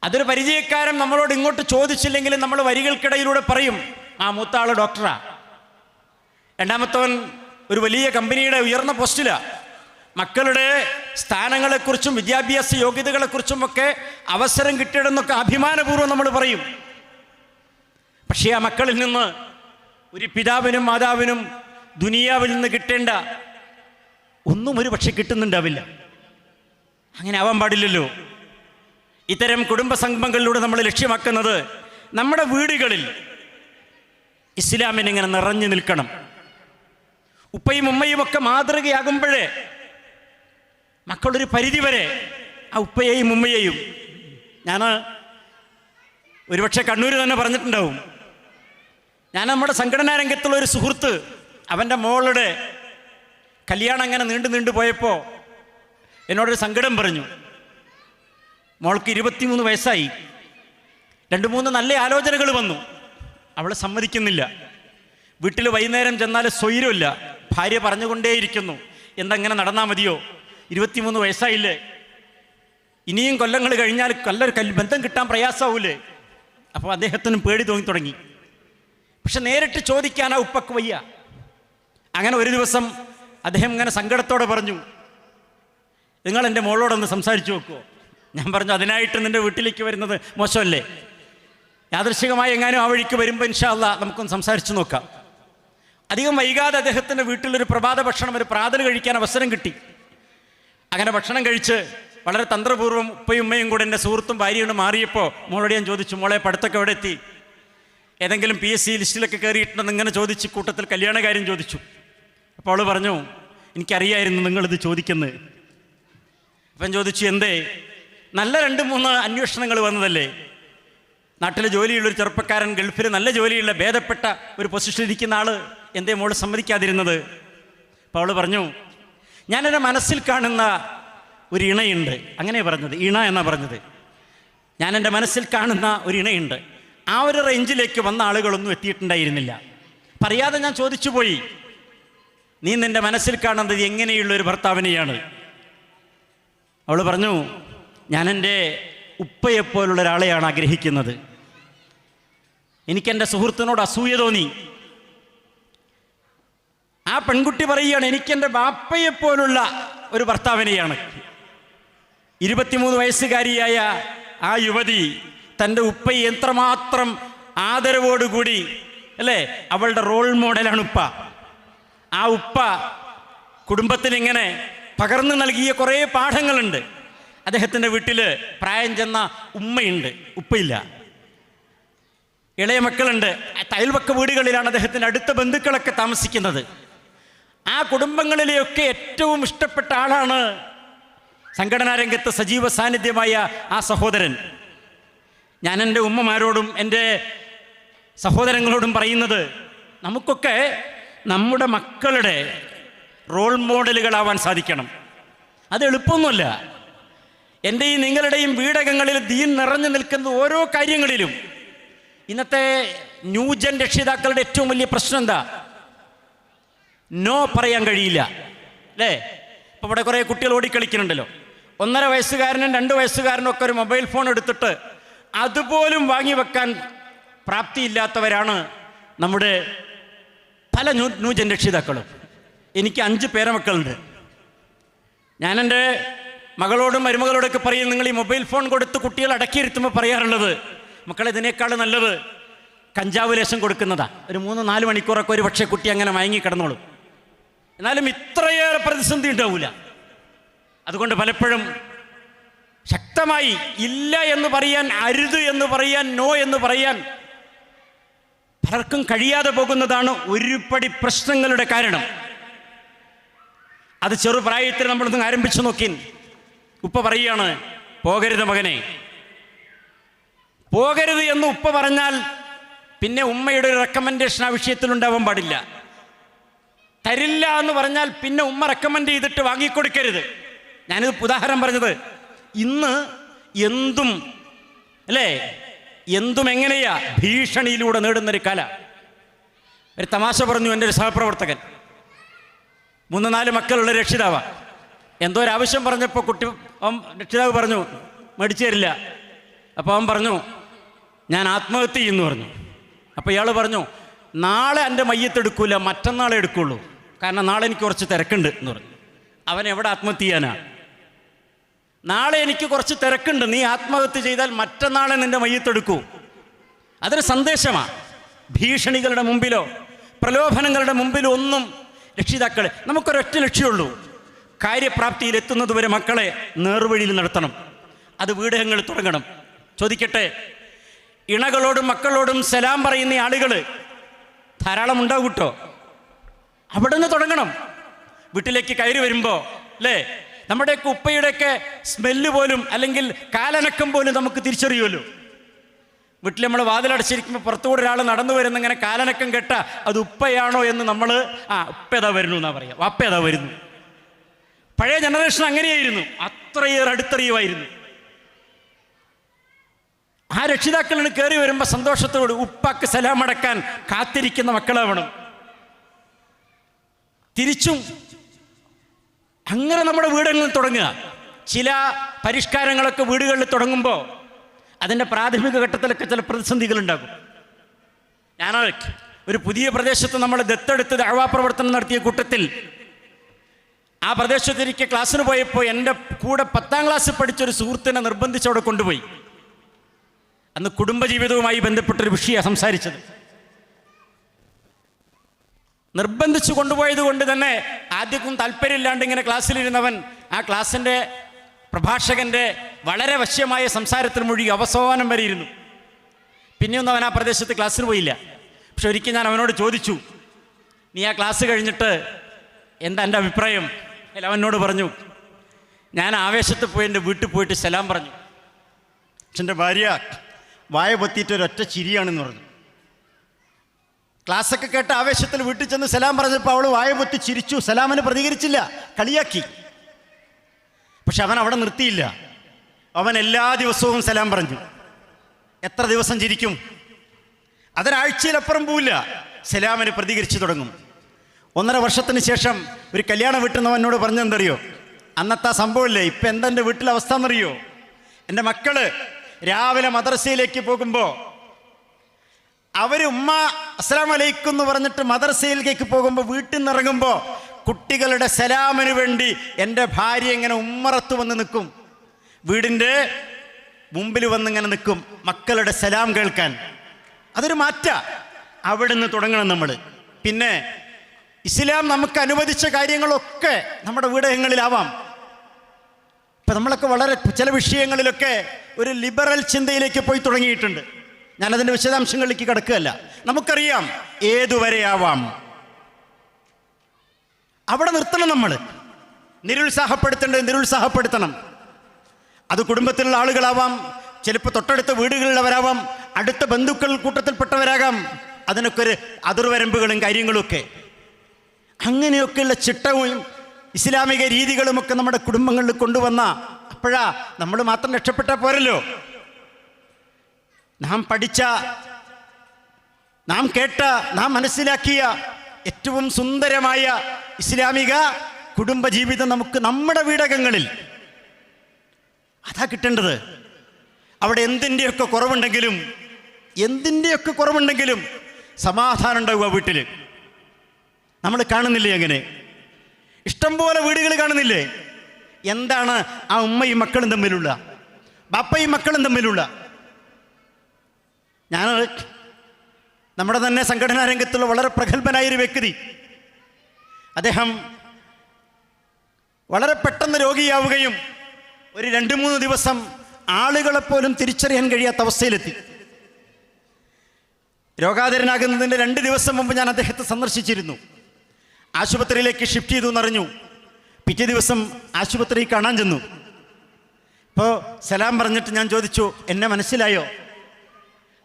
അതൊരു പരിചയക്കാരൻ നമ്മളോട് ഇങ്ങോട്ട് ചോദിച്ചില്ലെങ്കിലും നമ്മൾ വരികൾക്കിടയിലൂടെ പറയും, ആ മൂത്ത ആൾ ഡോക്ടറാ, രണ്ടാമത്തവൻ ഒരു വലിയ കമ്പനിയുടെ ഉയർന്ന പോസ്റ്റിലാണ്. മക്കളുടെ സ്ഥാനങ്ങളെക്കുറിച്ചും വിദ്യാഭ്യാസ യോഗ്യതകളെക്കുറിച്ചുമൊക്കെ അവസരം കിട്ടിയിടുന്നൊക്കെ അഭിമാനപൂർവ്വം നമ്മൾ പറയും. പക്ഷേ ആ മക്കളിൽ നിന്ന് ഒരു പിതാവിനും മാതാവിനും ദുനിയാവിൽ നിന്ന് കിട്ടേണ്ട ഒന്നും ഒരു പക്ഷെ കിട്ടുന്നുണ്ടാവില്ല. അങ്ങനെ ആവാൻ പാടില്ലല്ലോ. ഇത്തരം കുടുംബ സംഗമങ്ങളിലൂടെ നമ്മൾ ലക്ഷ്യമാക്കുന്നത് നമ്മുടെ വീടുകളിൽ ഇസ്ലാമിനിങ്ങനെ നിറഞ്ഞു നിൽക്കണം. ഉപ്പയും ഉമ്മയും ഒക്കെ മാതൃകയാകുമ്പോഴേ മക്കളൊരു പരിധിവരെ ആ ഉപ്പയെയും ഉമ്മയെയും, ഞാൻ ഒരുപക്ഷെ കണ്ണൂർ തന്നെ പറഞ്ഞിട്ടുണ്ടാവും, ഞാൻ നമ്മുടെ സംഘടനാ രംഗത്തുള്ള ഒരു സുഹൃത്ത്, അവൻ്റെ മോളുടെ കല്യാണം അങ്ങനെ നീണ്ടു പോയപ്പോൾ എന്നോടൊരു സങ്കടം പറഞ്ഞു. മോൾക്ക് 23 വയസ്സായി. 2-3 നല്ല ആലോചനകൾ വന്നു. അവൾ സമ്മതിക്കുന്നില്ല. വീട്ടിൽ വൈകുന്നേരം ചെന്നാൽ സ്വൈരമില്ല. ഭാര്യ പറഞ്ഞുകൊണ്ടേയിരിക്കുന്നു, എന്തെങ്ങനെ നടന്നാൽ മതിയോ, 23 വയസ്സായില്ലേ, ഇനിയും കൊല്ലങ്ങൾ കഴിഞ്ഞാൽ നല്ലൊരു ബന്ധം കിട്ടാൻ പ്രയാസമാവൂലേ? അപ്പോൾ അദ്ദേഹത്തിനും പേടി തോന്നി തുടങ്ങി. പക്ഷെ നേരിട്ട് ചോദിക്കാൻ ആ ഉപ്പക്ക് വയ്യ. അങ്ങനെ ഒരു ദിവസം അദ്ദേഹം ഇങ്ങനെ സങ്കടത്തോടെ പറഞ്ഞു, നിങ്ങൾ എൻ്റെ മോളോടൊന്ന് സംസാരിച്ചു നോക്കുമോ? ഞാൻ പറഞ്ഞു, അതിനായിട്ട് നിൻ്റെ വീട്ടിലേക്ക് വരുന്നത് മോശമല്ലേ? യാദൃശ്ചികമായി എങ്ങാനും ആ വഴിക്ക് വരുമ്പോൾ ഇൻഷാ അല്ലാഹ് നമുക്കൊന്ന് സംസാരിച്ചു നോക്കാം. അധികം വൈകാതെ അദ്ദേഹത്തിൻ്റെ വീട്ടിലൊരു പ്രഭാത ഭക്ഷണം, ഒരു പ്രാതൽ കഴിക്കാൻ അവസരം കിട്ടി. അങ്ങനെ ഭക്ഷണം കഴിച്ച് വളരെ തന്ത്രപൂർവ്വം ഉപ്പയും ഉമ്മയും കൂടെ എൻ്റെ സുഹൃത്തും ഭാര്യയോട് മാറിയപ്പോൾ മോളോട് ഞാൻ ചോദിച്ചു, മോളെ പഠിത്തമൊക്കെ എവിടെ എത്തി? ഏതെങ്കിലും PSC ലിസ്റ്റിലൊക്കെ കയറിയിട്ടുണ്ടെന്ന് ഇങ്ങനെ ചോദിച്ച് കൂട്ടത്തിൽ കല്യാണകാര്യം ചോദിച്ചു. അപ്പോൾ അവൾ പറഞ്ഞു, എനിക്കറിയായിരുന്നു നിങ്ങളിത് ചോദിക്കുന്നത്. അപ്പം ചോദിച്ചു, എന്തേ? നല്ല 2-3 അന്വേഷണങ്ങൾ വന്നതല്ലേ? നാട്ടിൽ ജോലിയുള്ളൊരു ചെറുപ്പക്കാരൻ, ഗൾഫിൽ നല്ല ജോലിയുള്ള ഭേദപ്പെട്ട ഒരു പൊസിഷനിൽ ഇരിക്കുന്ന ആൾ, എന്തേ മോള് സമ്മതിക്കാതിരുന്നത്? അപ്പോൾ അവൾ പറഞ്ഞു, ഞാനെൻ്റെ മനസ്സിൽ കാണുന്ന ഒരു ഇണയുണ്ട്. അങ്ങനെ പറഞ്ഞത്, ഇണ എന്നാണ് പറഞ്ഞത്. ഞാൻ എൻ്റെ മനസ്സിൽ കാണുന്ന ഒരു ഇണയുണ്ട്. ആ ഒരു റേഞ്ചിലേക്ക് വന്ന ആളുകളൊന്നും എത്തിയിട്ടുണ്ടായിരുന്നില്ല. പറയാതെ ഞാൻ ചോദിച്ചു പോയി, നീ നിൻ്റെ മനസ്സിൽ കാണുന്നത് എങ്ങനെയുള്ളൊരു ഭർത്താവിനെയാണ്? അവൾ പറഞ്ഞു, ഞാൻ എൻ്റെ ഉപ്പയെപ്പോലുള്ള ഒരാളെയാണ് ആഗ്രഹിക്കുന്നത്. എനിക്കെൻ്റെ സുഹൃത്തിനോട് അസൂയ തോന്നി. ആ പെൺകുട്ടി പറയുകയാണ്, എനിക്കെൻ്റെ ബാപ്പയെപ്പോലുള്ള ഒരു ഭർത്താവിനെയാണ്. 23 വയസ്സുകാരിയായ ആ യുവതി തൻ്റെ ഉപ്പയെ എത്രമാത്രം ആദരവോടുകൂടി, അല്ലേ, അവളുടെ റോൾ മോഡലാണ് ഉപ്പ. ആ ഉപ്പ കുടുംബത്തിനിങ്ങനെ പകർന്നു നൽകിയ കുറേ പാഠങ്ങളുണ്ട്. അദ്ദേഹത്തിൻ്റെ വീട്ടിൽ പ്രായം ചെന്ന ഉമ്മയുണ്ട്, ഉപ്പയില്ല. ഇളയ മക്കളുണ്ട്. അയൽവക്ക വീടുകളിലാണ് അദ്ദേഹത്തിൻ്റെ അടുത്ത ബന്ധുക്കളൊക്കെ താമസിക്കുന്നത്. ആ കുടുംബങ്ങളിലെയൊക്കെ ഏറ്റവും ഇഷ്ടപ്പെട്ട ആളാണ് സംഘടനാ രംഗത്ത് സജീവ സാന്നിധ്യമായ ആ സഹോദരൻ. ഞാൻ എൻ്റെ ഉമ്മമാരോടും എൻ്റെ സഹോദരങ്ങളോടും പറയുന്നത്, നമുക്കൊക്കെ നമ്മുടെ മക്കളുടെ റോൾ മോഡലുകളാവാൻ സാധിക്കണം. അത് എളുപ്പമൊന്നുമല്ല. എൻ്റെയും നിങ്ങളുടെയും വീടകങ്ങളിൽ ദീൻ നിറഞ്ഞു നിൽക്കുന്ന ഓരോ കാര്യങ്ങളിലും ഇന്നത്തെ ന്യൂജൻ രക്ഷിതാക്കളുടെ ഏറ്റവും വലിയ പ്രശ്നം എന്താ? നോ പറയാൻ കഴിയില്ല, അല്ലേ? ഇപ്പോൾ ഇവിടെ കുറേ കുട്ടികൾ ഓടിക്കളിക്കുന്നുണ്ടല്ലോ. 1.5 വയസ്സുകാരനും 2 വയസ്സുകാരനും ഒക്കെ ഒരു മൊബൈൽ ഫോൺ എടുത്തിട്ട് അതുപോലും വാങ്ങി വെക്കാൻ പ്രാപ്തിയില്ലാത്തവരാണ് നമ്മുടെ പല ന്യൂജൻ രക്ഷിതാക്കളും. എനിക്ക് 5 പേരമക്കളുണ്ട്. ഞാൻ എൻ്റെ മകളോടും മരുമകളോടൊക്കെ പറയും, നിങ്ങൾ ഈ മൊബൈൽ ഫോൺ കൊടുത്ത് കുട്ടികൾ അടക്കിയിരുത്തുമ്പോൾ പറയാറുള്ളത്, മക്കളെ ഇതിനേക്കാൾ നല്ലത് കഞ്ചാവ് ലേശം കൊടുക്കുന്നതാ. ഒരു 3-4 മണിക്കൂറൊക്കെ ഒരു പക്ഷേ കുട്ടി അങ്ങനെ മയങ്ങി കിടന്നോളും. എന്നാലും ഇത്രയേറെ പ്രതിസന്ധി ഉണ്ടാവില്ല. അതുകൊണ്ട് പലപ്പോഴും ശക്തമായി ഇല്ല എന്ന് പറയാൻ, അരുത് എന്ന് പറയാൻ, നോ എന്ന് പറയാൻ പലർക്കും കഴിയാതെ പോകുന്നതാണ് ഒരുപടി പ്രശ്നങ്ങളുടെ കാരണം. അത് ചെറുപ്രായത്തിൽ നമ്മളൊന്ന് ആരംഭിച്ചു നോക്കി. ഉപ്പ പറയുകയാണ്, പോകരുത് മകനെ, പോകരുത് എന്ന് ഉപ്പ പറഞ്ഞാൽ പിന്നെ ഉമ്മയുടെ ഒരു റെക്കമെൻഡേഷൻ ആ വിഷയത്തിൽ ഉണ്ടാവാൻ പാടില്ല. തരില്ല എന്ന് പറഞ്ഞാൽ പിന്നെ ഉമ്മ റെക്കമെൻഡ് ചെയ്തിട്ട് വാങ്ങിക്കൊടുക്കരുത്. ഞാനിത് ഉദാഹരണം പറഞ്ഞത്, ഇന്ന് എന്തും, അല്ലേ, എന്തും എങ്ങനെയാ ഭീഷണിയിലൂടെ നേടുന്നൊരു കാല. ഒരു തമാശ പറഞ്ഞു എൻ്റെ ഒരു സഹപ്രവർത്തകൻ, 3-4 മക്കളുള്ള രക്ഷിതാവാണ്. എന്തോ ഒരു ആവശ്യം പറഞ്ഞപ്പോൾ രക്ഷിതാവ് പറഞ്ഞു മേടിച്ചു തരില്ല. അപ്പോൾ അവൻ പറഞ്ഞു, ഞാൻ ആത്മഹത്യ ചെയ്യുമെന്ന് പറഞ്ഞു. അപ്പോൾ ഇയാൾ പറഞ്ഞു, നാളെ എൻ്റെ മയ്യത്ത് എടുക്കൂല, മറ്റന്നാളെ എടുക്കുള്ളൂ, കാരണം നാളെ എനിക്ക് കുറച്ച് തിരക്കുണ്ട് എന്ന് പറഞ്ഞു. അവൻ എവിടെ ആത്മഹത്യ ചെയ്യാനാ? നാളെ എനിക്ക് കുറച്ച് തിരക്കുണ്ട്, നീ ആത്മഹത്യ ചെയ്താൽ മറ്റന്നാളെ നിൻ്റെ മയ്യത്തെടുക്കൂ. അതൊരു സന്ദേശമാണ്. ഭീഷണികളുടെ മുമ്പിലോ പ്രലോഭനങ്ങളുടെ മുമ്പിലോ ഒന്നും രക്ഷിതാക്കളെ, നമുക്കൊരൊറ്റ ലക്ഷ്യമുള്ളൂ, കാര്യപ്രാപ്തിയിൽ എത്തുന്നതുവരെ മക്കളെ നേർവഴിയിൽ നടത്തണം. അത് വീടകങ്ങളിൽ തുടങ്ങണം. ചോദിക്കട്ടെ, ഇണകളോടും മക്കളോടും സലാം പറയുന്ന ആളുകൾ ധാരാളം ഉണ്ടാവും കേട്ടോ. അവിടെ നിന്ന് തുടങ്ങണം. വീട്ടിലേക്ക് കയറി വരുമ്പോൾ, അല്ലേ, നമ്മുടെയൊക്കെ ഉപ്പയുടെയൊക്കെ സ്മെല്ല് പോലും അല്ലെങ്കിൽ കാലനക്കം പോലും നമുക്ക് തിരിച്ചറിയുമല്ലോ. വീട്ടിൽ നമ്മൾ വാതിലടച്ചിരിക്കുമ്പോൾ പുറത്തുകൂടെ ഒരാൾ നടന്നു വരുന്ന ഇങ്ങനെ കാലനക്കം കേട്ട അത് ഉപ്പയാണോ എന്ന് നമ്മൾ ഉപ്പ ഏതാ വരുന്നു എന്നാ പറയാം, വാപ്പ ഏതാ വരുന്നു. പഴയ ജനറേഷൻ അങ്ങനെയായിരുന്നു, അത്രയേറെ അടുത്തറിയുമായിരുന്നു. ആ രക്ഷിതാക്കളിന് കയറി വരുമ്പോൾ സന്തോഷത്തോട് ഉപ്പാക്ക് സലാം അടക്കാൻ കാത്തിരിക്കുന്ന മക്കളാവണം. തിരിച്ചും അങ്ങനെ നമ്മുടെ വീടുകളിൽ തുടങ്ങുക. ചില പരിഷ്കാരങ്ങളൊക്കെ വീടുകളിൽ തുടങ്ങുമ്പോൾ അതിൻ്റെ പ്രാഥമിക ഘട്ടത്തിലൊക്കെ ചില പ്രതിസന്ധികളുണ്ടാകും. ഞാൻ ഒരു പുതിയ പ്രദേശത്ത് നമ്മൾ ദത്തെടുത്ത് ദഅ്വാ പ്രവർത്തനം നടത്തിയ കൂട്ടത്തിൽ ആ പ്രദേശത്തിരിക്കെ ക്ലാസ്സിന് പോയപ്പോൾ എൻ്റെ കൂടെ 10ാം ക്ലാസ്സിൽ പഠിച്ചൊരു സുഹൃത്തിനെ നിർബന്ധിച്ച് അവിടെ കൊണ്ടുപോയി. അന്ന് കുടുംബജീവിതവുമായി ബന്ധപ്പെട്ടൊരു വിഷയമാണ് സംസാരിച്ചത്. നിർബന്ധിച്ചു കൊണ്ടുപോയത് കൊണ്ട് തന്നെ ആദ്യം താല്പര്യമില്ലാണ്ട് ഇങ്ങനെ ക്ലാസ്സിലിരുന്നവൻ ആ ക്ലാസ്സിൻ്റെ പ്രഭാഷകൻ്റെ വളരെ വശ്യമായ സംസാരത്തിൽ മുഴുകി അവസാനം വരെ ഇരുന്നു. പിന്നെയൊന്നും അവൻ ആ പ്രദേശത്ത് ക്ലാസ്സിന് പോയില്ല. പക്ഷെ ഒരിക്കൽ ഞാൻ അവനോട് ചോദിച്ചു, നീ ആ ക്ലാസ് കഴിഞ്ഞിട്ട് എന്താ എൻ്റെ അഭിപ്രായം? അല്ല, അവനോട് പറഞ്ഞു, ഞാൻ ആവേശത്തിൽ പോയി എൻ്റെ വീട്ടിൽ പോയിട്ട് സലാം പറഞ്ഞു. പക്ഷെ എൻ്റെ ഭാര്യ വായ പൊത്തിയിട്ട് ഒരൊറ്റ ചിരിയാണെന്ന് പറഞ്ഞു. ക്ലാസ്സൊക്കെ കേട്ട് ആവേശത്തിൽ വീട്ടിൽ ചെന്ന് സലാം പറഞ്ഞപ്പോൾ അവൾ വായ പൊത്തി ചിരിച്ചു, സലാമിന് പ്രതികരിച്ചില്ല, കളിയാക്കി. പക്ഷെ അവൻ അവിടെ നിർത്തിയില്ല. അവൻ എല്ലാ ദിവസവും സലാം പറഞ്ഞു. എത്ര ദിവസം ചിരിക്കും? അതൊരാഴ്ചയിലപ്പുറം പോവില്ല. സലാമിന് പ്രതികരിച്ചു തുടങ്ങും. 1.5 വർഷത്തിന് ശേഷം ഒരു കല്യാണ വീട്ടിൽ നിന്ന് എന്നോട് പറഞ്ഞെന്തറിയോ? അന്നത്തെ ആ സംഭവമില്ലേ, ഇപ്പം എന്താ എൻ്റെ വീട്ടിലെ അവസ്ഥ എന്നറിയോ? എൻ്റെ മക്കള് രാവിലെ മദ്രസയിലേക്ക് പോകുമ്പോൾ അവർ ഉമ്മ അസ്സലാമു അലൈക്കും എന്ന് പറഞ്ഞിട്ട് മദ്രസയിലേക്ക് പോകുമ്പോൾ വീട്ടിൽ നിന്ന് ഇറങ്ങുമ്പോൾ കുട്ടികളുടെ സലാമിന് വേണ്ടി എൻ്റെ ഭാര്യ ഇങ്ങനെ ഉമ്മറത്ത് വന്ന് നിൽക്കും. വീടിൻ്റെ മുമ്പിൽ വന്നിങ്ങനെ നിൽക്കും മക്കളുടെ സലാം കേൾക്കാൻ. അതൊരു മാറ്റ. അവിടെ നിന്ന് തുടങ്ങണം നമ്മൾ. പിന്നെ ഇസ്ലാം നമുക്ക് അനുവദിച്ച കാര്യങ്ങളൊക്കെ നമ്മുടെ വീടകങ്ങളിലാവാം. ഇപ്പം നമ്മളൊക്കെ വളരെ ചില വിഷയങ്ങളിലൊക്കെ ഒരു ലിബറൽ ചിന്തയിലേക്ക് പോയി തുടങ്ങിയിട്ടുണ്ട്. ഞാനതിൻ്റെ വിശദാംശങ്ങളിലേക്ക് കിടക്കുകയല്ല. നമുക്കറിയാം ഏതുവരെയാവാം. അവിടെ നിർത്തണം. നമ്മൾ നിരുത്സാഹപ്പെടുത്തണം. അത് കുടുംബത്തിലുള്ള ആളുകളാവാം, ചിലപ്പോൾ തൊട്ടടുത്ത വീടുകളിലുള്ളവരാവാം, അടുത്ത ബന്ധുക്കൾ കൂട്ടത്തിൽപ്പെട്ടവരാകാം. അതിനൊക്കെ ഒരു അതിർവരമ്പുകളും കാര്യങ്ങളുമൊക്കെ, അങ്ങനെയൊക്കെയുള്ള ചിട്ടവും ഇസ്ലാമിക രീതികളുമൊക്കെ നമ്മുടെ കുടുംബങ്ങളിൽ കൊണ്ടുവന്ന അപ്പോഴാ നമ്മൾ മാത്രം രക്ഷപ്പെട്ടാൽ പോരല്ലോ. നാം പഠിച്ച, നാം കേട്ട, നാം മനസ്സിലാക്കിയ ഏറ്റവും സുന്ദരമായ ഇസ്ലാമിക കുടുംബജീവിതം നമുക്ക് നമ്മുടെ വീടകങ്ങളിൽ അതാ കിട്ടേണ്ടത്. അവിടെ എന്തിൻ്റെയൊക്കെ കുറവുണ്ടെങ്കിലും സമാധാനം ഉണ്ടാവുക വീട്ടിൽ. നമ്മൾ കാണുന്നില്ലേ? അങ്ങനെ ഇഷ്ടംപോലെ വീടുകൾ കാണുന്നില്ലേ? എന്താണ് ആ ഉമ്മയും മക്കളും തമ്മിലുള്ള, ബാപ്പയും മക്കളും തമ്മിലുള്ള? ഞാൻ നമ്മുടെ തന്നെ സംഘടനാ രംഗത്തുള്ള വളരെ പ്രഗത്ഭനായൊരു വ്യക്തി, അദ്ദേഹം വളരെ പെട്ടെന്ന് രോഗിയാവുകയും ഒരു 2-3 ദിവസം ആളുകളെപ്പോലും തിരിച്ചറിയാൻ കഴിയാത്ത അവസ്ഥയിലെത്തി. രോഗാതുരനാകുന്നതിൻ്റെ 2 ദിവസം മുമ്പ് ഞാൻ അദ്ദേഹത്തെ സന്ദർശിച്ചിരുന്നു. ആശുപത്രിയിലേക്ക് ഷിഫ്റ്റ് ചെയ്തു എന്നറിഞ്ഞു. പിറ്റേ ദിവസം ആശുപത്രിയിൽ കാണാൻ ചെന്നു. ഇപ്പോൾ സലാം പറഞ്ഞിട്ട് ഞാൻ ചോദിച്ചു, എന്നെ മനസ്സിലായോ?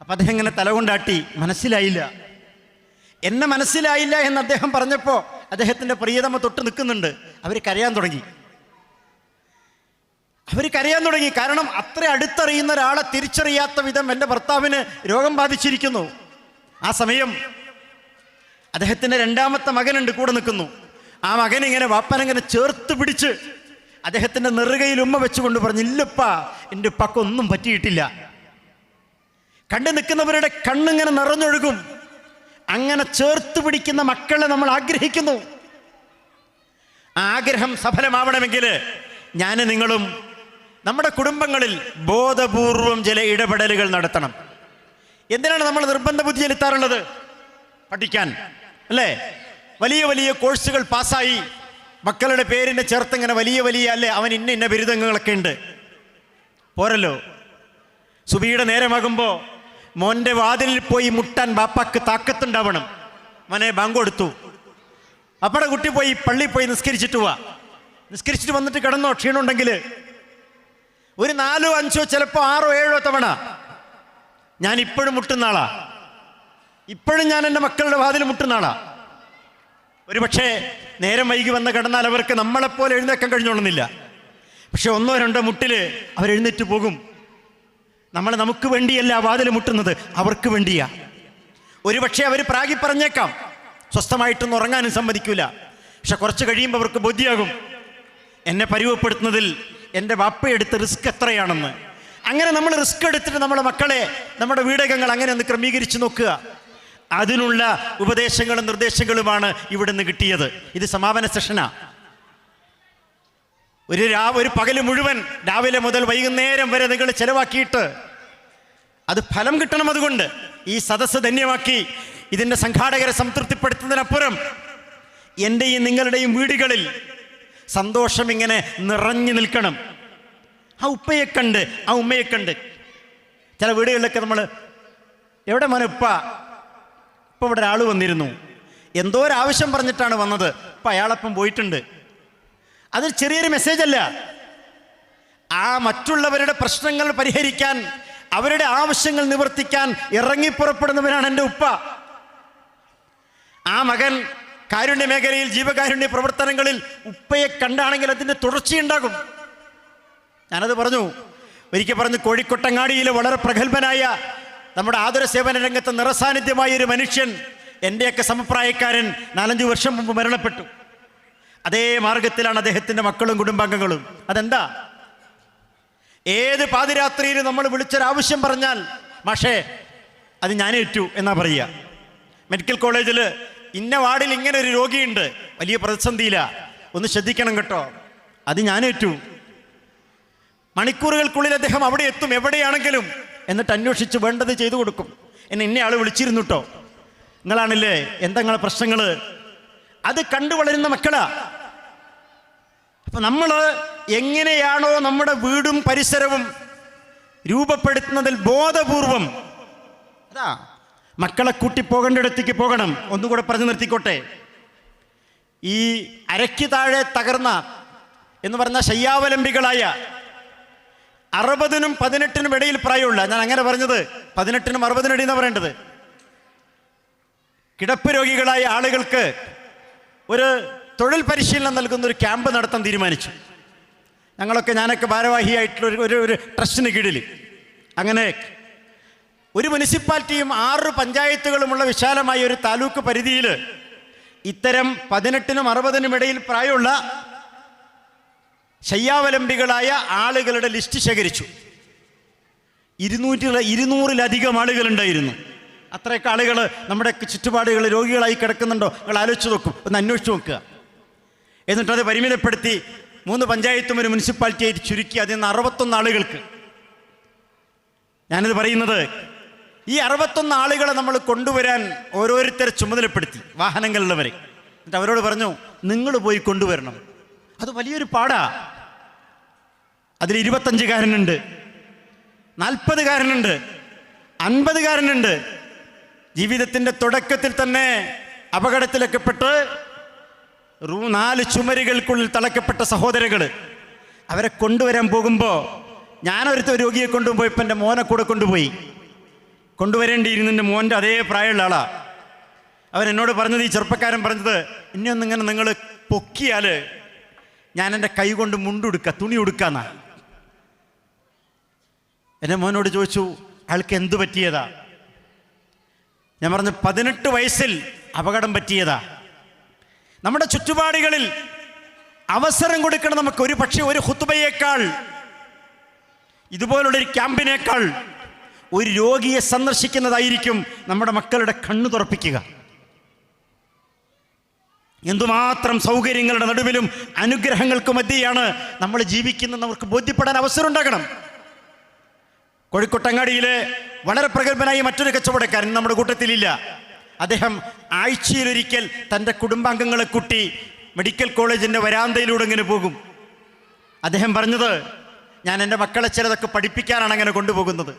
അപ്പം അദ്ദേഹം ഇങ്ങനെ തലകൊണ്ടാട്ടി, മനസ്സിലായില്ല. എന്നെ മനസ്സിലായില്ല എന്ന് അദ്ദേഹം പറഞ്ഞപ്പോൾ അദ്ദേഹത്തിൻ്റെ പ്രിയതമ തൊട്ട് നിൽക്കുന്നുണ്ട്. അവർ കരയാൻ തുടങ്ങി. കാരണം അത്ര അടുത്തറിയുന്ന ഒരാളെ തിരിച്ചറിയാത്ത വിധം എൻ്റെ ഭർത്താവിന് രോഗം ബാധിച്ചിരിക്കുന്നു. ആ സമയം അദ്ദേഹത്തിൻ്റെ 2ാമത്തെ മകനുണ്ട്, കൂടെ നിൽക്കുന്നു. ആ മകനിങ്ങനെ വാപ്പനെങ്ങനെ ചേർത്ത് പിടിച്ച് അദ്ദേഹത്തിൻ്റെ നെറുകയിൽ ഉമ്മ വെച്ചുകൊണ്ട് പറഞ്ഞു, ഇല്ലപ്പാ, എൻ്റെ ഉപ്പാക്കൊന്നും പറ്റിയിട്ടില്ല. കണ്ടു നിൽക്കുന്നവരുടെ കണ്ണിങ്ങനെ നിറഞ്ഞൊഴുകും. അങ്ങനെ ചേർത്ത് പിടിക്കുന്ന മക്കളെ നമ്മൾ ആഗ്രഹിക്കുന്നു. ആ ആഗ്രഹം സഫലമാവണമെങ്കിൽ ഞാൻ നിങ്ങളും നമ്മുടെ കുടുംബങ്ങളിൽ ബോധപൂർവം ചില ഇടപെടലുകൾ നടത്തണം. എന്തിനാണ് നമ്മൾ നിർബന്ധ ബുദ്ധി ചെലുത്താറുള്ളത്? പഠിക്കാൻ അല്ലേ? വലിയ വലിയ കോഴ്സുകൾ പാസ്സായി മക്കളുടെ പേരിനെ ചേർത്തിങ്ങനെ വലിയ അല്ലേ, അവൻ ഇന്ന ബിരുദങ്ങളൊക്കെ ഉണ്ട്. പോരല്ലോ. സുബിയുടെ നേരമാകുമ്പോൾ മോൻ്റെ വാതിലിൽ പോയി മുട്ടാൻ ബാപ്പാക്ക് താക്കത്തുണ്ടാവണം. മോനെ ബാങ്ക് കൊടുത്തു, അപ്പടെ കുട്ടി പോയി പള്ളിയിൽ പോയി നിസ്കരിച്ചിട്ട് വന്നിട്ട് കിടന്നോ ക്ഷീണമുണ്ടെങ്കിൽ. ഒരു 4, 5, ചിലപ്പോൾ 6, 7 തവണ ഞാൻ ഇപ്പോഴും മുട്ടുന്ന ആളാ. ഇപ്പോഴും ഞാൻ എൻ്റെ മക്കളുടെ വാതിൽ മുട്ടുന്ന ആളാ. ഒരു പക്ഷേ നേരം വൈകി വന്ന് കിടന്നാൽ അവർക്ക് നമ്മളെപ്പോലെ എഴുന്നേക്കാൻ കഴിഞ്ഞോളുന്നില്ല. പക്ഷെ 1, 2 മുട്ടിൽ അവരെഴുന്നേറ്റ് പോകും. നമുക്ക് വേണ്ടിയല്ല വാതിൽ മുട്ടുന്നത്, അവർക്ക് വേണ്ടിയാ. ഒരു പക്ഷേ അവർ പ്രാഗി പറഞ്ഞേക്കാം, സ്വസ്ഥമായിട്ടൊന്നും ഉറങ്ങാനും സമ്മതിക്കൂല. പക്ഷെ കുറച്ച് കഴിയുമ്പോൾ അവർക്ക് ബോധ്യമാകും, എന്നെ പരിവപ്പെടുത്തുന്നതിൽ എൻ്റെ വാപ്പയെടുത്ത റിസ്ക് എത്രയാണെന്ന്. അങ്ങനെ നമ്മൾ റിസ്ക് എടുത്തിട്ട് നമ്മുടെ മക്കളെ, നമ്മുടെ വീടകങ്ങൾ അങ്ങനെ ഒന്ന് ക്രമീകരിച്ച് നോക്കുക. അതിനുള്ള ഉപദേശങ്ങളും നിർദ്ദേശങ്ങളുമാണ് ഇവിടെ നിന്ന് കിട്ടിയത്. ഇത് സമാപന സെഷനാ. ഒരു പകല് മുഴുവൻ രാവിലെ മുതൽ വൈകുന്നേരം വരെ നിങ്ങൾ ചെലവാക്കിയിട്ട് അത് ഫലം കിട്ടണം. അതുകൊണ്ട് ഈ സദസ്സ് ധന്യമാക്കി ഇതിൻ്റെ സംഘാടകരെ സംതൃപ്തിപ്പെടുത്തുന്നതിനപ്പുറം എൻ്റെയും നിങ്ങളുടെയും വീടുകളിൽ സന്തോഷം ഇങ്ങനെ നിറഞ്ഞു നിൽക്കണം. ആ ഉപ്പയെ കണ്ട്, ആ ഉമ്മയെ കണ്ട്. ചില വീടുകളിലൊക്കെ നമ്മൾ, എവിടെ മോനെ ഉപ്പ? ഇപ്പോൾ ഇവിടെ ഒരാൾ വന്നിരുന്നു, എന്തോ ഒരു ആവശ്യം പറഞ്ഞിട്ടാണ് വന്നത്, ഇപ്പം അയാളപ്പം പോയിട്ടുണ്ട്. അത് ചെറിയൊരു മെസ്സേജ് അല്ല. ആ മറ്റുള്ളവരുടെ പ്രശ്നങ്ങൾ പരിഹരിക്കാൻ, അവരുടെ ആവശ്യങ്ങൾ നിവർത്തിക്കാൻ ഇറങ്ങിപ്പുറപ്പെടുന്നവനാണ് എൻ്റെ ഉപ്പ. ആ മകൻ കാരുണ്യ മേഖലയിൽ, ജീവകാരുണ്യ പ്രവർത്തനങ്ങളിൽ ഉപ്പയെ കണ്ടാണെങ്കിൽ അതിൻ്റെ തുടർച്ചയുണ്ടാകും. ഞാനത് പറഞ്ഞു. ഒരിക്കൽ പറഞ്ഞു, കോഴിക്കോട്ടങ്ങാടിയിലെ വളരെ പ്രഗത്ഭനായ നമ്മുടെ ആതുര സേവന രംഗത്ത് നിറസാന്നിധ്യമായ ഒരു മനുഷ്യൻ, എൻ്റെയൊക്കെ സമപ്രായക്കാരൻ, 4-5 വർഷം മുമ്പ് മരണപ്പെട്ടു. അതേ മാർഗത്തിലാണ് അദ്ദേഹത്തിൻ്റെ മക്കളും കുടുംബാംഗങ്ങളും. അതെന്താ? ഏത് പാതിരാത്രിയിൽ നമ്മൾ വിളിച്ചൊരാവശ്യം പറഞ്ഞാൽ, മാഷേ അത് ഞാനേറ്റു എന്നാ പറയുക. മെഡിക്കൽ കോളേജിൽ ഇന്ന വാർഡിൽ ഇങ്ങനെ ഒരു രോഗിയുണ്ട്, വലിയ പ്രതിസന്ധിയില്ല, ഒന്ന് ശ്രദ്ധിക്കണം കേട്ടോ, അത് ഞാനേറ്റു. മണിക്കൂറുകൾക്കുള്ളിൽ അദ്ദേഹം അവിടെ എത്തും, എവിടെയാണെങ്കിലും, എന്നിട്ട് അന്വേഷിച്ച് വേണ്ടത് ചെയ്തു കൊടുക്കും. ഇന്ന ആൾ വിളിച്ചിരുന്നു കേട്ടോ, നിങ്ങളാണില്ലേ, എന്താ നിങ്ങളെ പ്രശ്നങ്ങൾ? അത് കണ്ടു വളരുന്ന മക്കളാ. അപ്പൊ നമ്മൾ എങ്ങനെയാണോ നമ്മുടെ വീടും പരിസരവും രൂപപ്പെടുത്തുന്നതിൽ ബോധപൂർവം, അതാ മക്കളെ കൂട്ടി പോകേണ്ടിടത്തേക്ക് പോകണം. ഒന്നുകൂടെ പറഞ്ഞു നിർത്തിക്കോട്ടെ. ഈ അരയ്ക്ക് താഴെ തകർന്ന എന്ന് പറഞ്ഞ ശയ്യാവലംബികളായ 60-നും 18-നും ഇടയിൽ പ്രായമുള്ള, ഞാൻ അങ്ങനെ പറഞ്ഞത് 18-നും 60-നും ഇടയിൽ എന്നാണ് പറയേണ്ടത്, കിടപ്പ് രോഗികളായ ആളുകൾക്ക് ഒരു തൊഴിൽ പരിശീലനം നൽകുന്ന ഒരു ക്യാമ്പ് നടത്താൻ തീരുമാനിച്ചു. ഞാനൊക്കെ ഭാരവാഹിയായിട്ടുള്ള ഒരു ട്രസ്റ്റിന് കീഴിൽ. അങ്ങനെ ഒരു മുനിസിപ്പാലിറ്റിയും 6 പഞ്ചായത്തുകളുമുള്ള വിശാലമായ ഒരു താലൂക്ക് പരിധിയിൽ ഇത്തരം 18-നും 60-നും ഇടയിൽ പ്രായമുള്ള ശയ്യാവലംബികളായ ആളുകളുടെ ലിസ്റ്റ് ശേഖരിച്ചു. 200-ലധികം ആളുകളുണ്ടായിരുന്നു. അത്രയൊക്കെ ആളുകൾ നമ്മുടെ ചുറ്റുപാടുകൾ രോഗികളായി കിടക്കുന്നുണ്ടോ നിങ്ങൾ ആലോചിച്ച് നോക്കും, ഒന്ന് അന്വേഷിച്ച് നോക്കുക. എന്നിട്ടത് പരിമിതപ്പെടുത്തി 3 പഞ്ചായത്തും ഒരു മുനിസിപ്പാലിറ്റിയായിട്ട് ചുരുക്കി അതിൽ നിന്ന് 61 ആളുകൾക്ക്. ഞാനിത് പറയുന്നത്, ഈ 61 ആളുകളെ നമ്മൾ കൊണ്ടുവരാൻ ഓരോരുത്തരെ ചുമതലപ്പെടുത്തി, വാഹനങ്ങളുള്ളവരെ. എന്നിട്ട് അവരോട് പറഞ്ഞു, നിങ്ങൾ പോയി കൊണ്ടുവരണം. അത് വലിയൊരു പാടാ. അതിൽ 25-കാരനുണ്ട്, 40-കാരനുണ്ട്, 50-കാരനുണ്ട്. ജീവിതത്തിൻ്റെ തുടക്കത്തിൽ തന്നെ അപകടത്തിലൊക്കെ പെട്ട് 4 ചുമരുകൾക്കുള്ളിൽ തളയ്ക്കപ്പെട്ട സഹോദരങ്ങൾ. അവരെ കൊണ്ടുവരാൻ പോകുമ്പോൾ ഞാനൊരുത്ത രോഗിയെ കൊണ്ടുപോയപ്പോൾ എൻ്റെ മോനെ കൂടെ കൊണ്ടുവരേണ്ടിയിരുന്നു. എൻ്റെ മോൻ്റെ അതേ പ്രായമുള്ള ആളാ. അവൻ എന്നോട് പറഞ്ഞത്, ഈ ചെറുപ്പക്കാരൻ പറഞ്ഞത്, ഇനി ഒന്നിങ്ങനെ നിങ്ങൾ പൊക്കിയാൽ ഞാൻ എൻ്റെ കൈ കൊണ്ട് മുണ്ടുടുക്കുക, തുണി ഉടുക്കാന്നാ. എൻ്റെ മോനോട് ചോദിച്ചു, അയാൾക്ക് എന്തു പറ്റിയതാ? ഞാൻ പറഞ്ഞു, 18 വയസ്സിൽ അപകടം പറ്റിയതാ. നമ്മുടെ ചുറ്റുപാടുകളിൽ അവസരം കൊടുക്കണം നമുക്ക്. ഒരു പക്ഷേ ഒരു ഖുത്ബയേക്കാൾ, ഇതുപോലുള്ളൊരു ക്യാമ്പിനേക്കാൾ ഒരു രോഗിയെ സന്ദർശിക്കുന്നതായിരിക്കും നമ്മുടെ മക്കളുടെ കണ്ണു തുറപ്പിക്കുക. എന്തുമാത്രം സൗകര്യങ്ങളുടെ നടുവിലും അനുഗ്രഹങ്ങൾക്ക് മധ്യയാണ് നമ്മൾ ജീവിക്കുന്നതെന്ന് അവർക്ക് ബോധ്യപ്പെടാൻ അവസരം ഉണ്ടാകണം. കോഴിക്കോട്ടങ്ങാടിയിലെ വളരെ പ്രഗത്ഭനായ മറ്റൊരു കച്ചവടക്കാരൻ നമ്മുടെ കൂട്ടത്തിലില്ല. അദ്ദേഹം ആഴ്ചയിലൊരിക്കൽ തൻ്റെ കുടുംബാംഗങ്ങളെ കൂട്ടി മെഡിക്കൽ കോളേജിൻ്റെ വരാന്തയിലൂടെ ഇങ്ങനെ പോകും. അദ്ദേഹം പറഞ്ഞത്, ഞാൻ എൻ്റെ മക്കളെ ചിലതൊക്കെ പഠിപ്പിക്കാനാണ് അങ്ങനെ കൊണ്ടുപോകുന്നത്.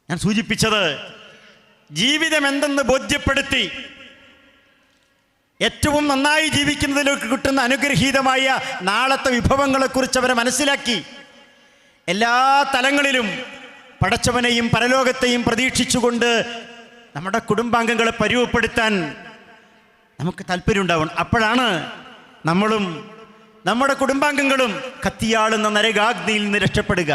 ഞാൻ സൂചിപ്പിച്ചത്, ജീവിതം എന്തെന്ന് ബോധ്യപ്പെടുത്തി ഏറ്റവും നന്നായി ജീവിക്കുന്നതിലേക്ക് കിട്ടുന്ന അനുഗ്രഹീതമായ നാളത്തെ വിഭവങ്ങളെക്കുറിച്ച് അവരെ മനസ്സിലാക്കി എല്ലാ തലങ്ങളിലും പടച്ചവനെയും പരലോകത്തെയും പ്രതീക്ഷിച്ചുകൊണ്ട് നമ്മുടെ കുടുംബാംഗങ്ങളെ പരിവപ്പെടുത്താൻ നമുക്ക് താല്പര്യം ഉണ്ടാവണം. അപ്പോഴാണ് നമ്മളും നമ്മുടെ കുടുംബാംഗങ്ങളും കത്തിയാളുന്ന നരകാഗ്നിയിൽ നിന്ന് രക്ഷപ്പെടുക.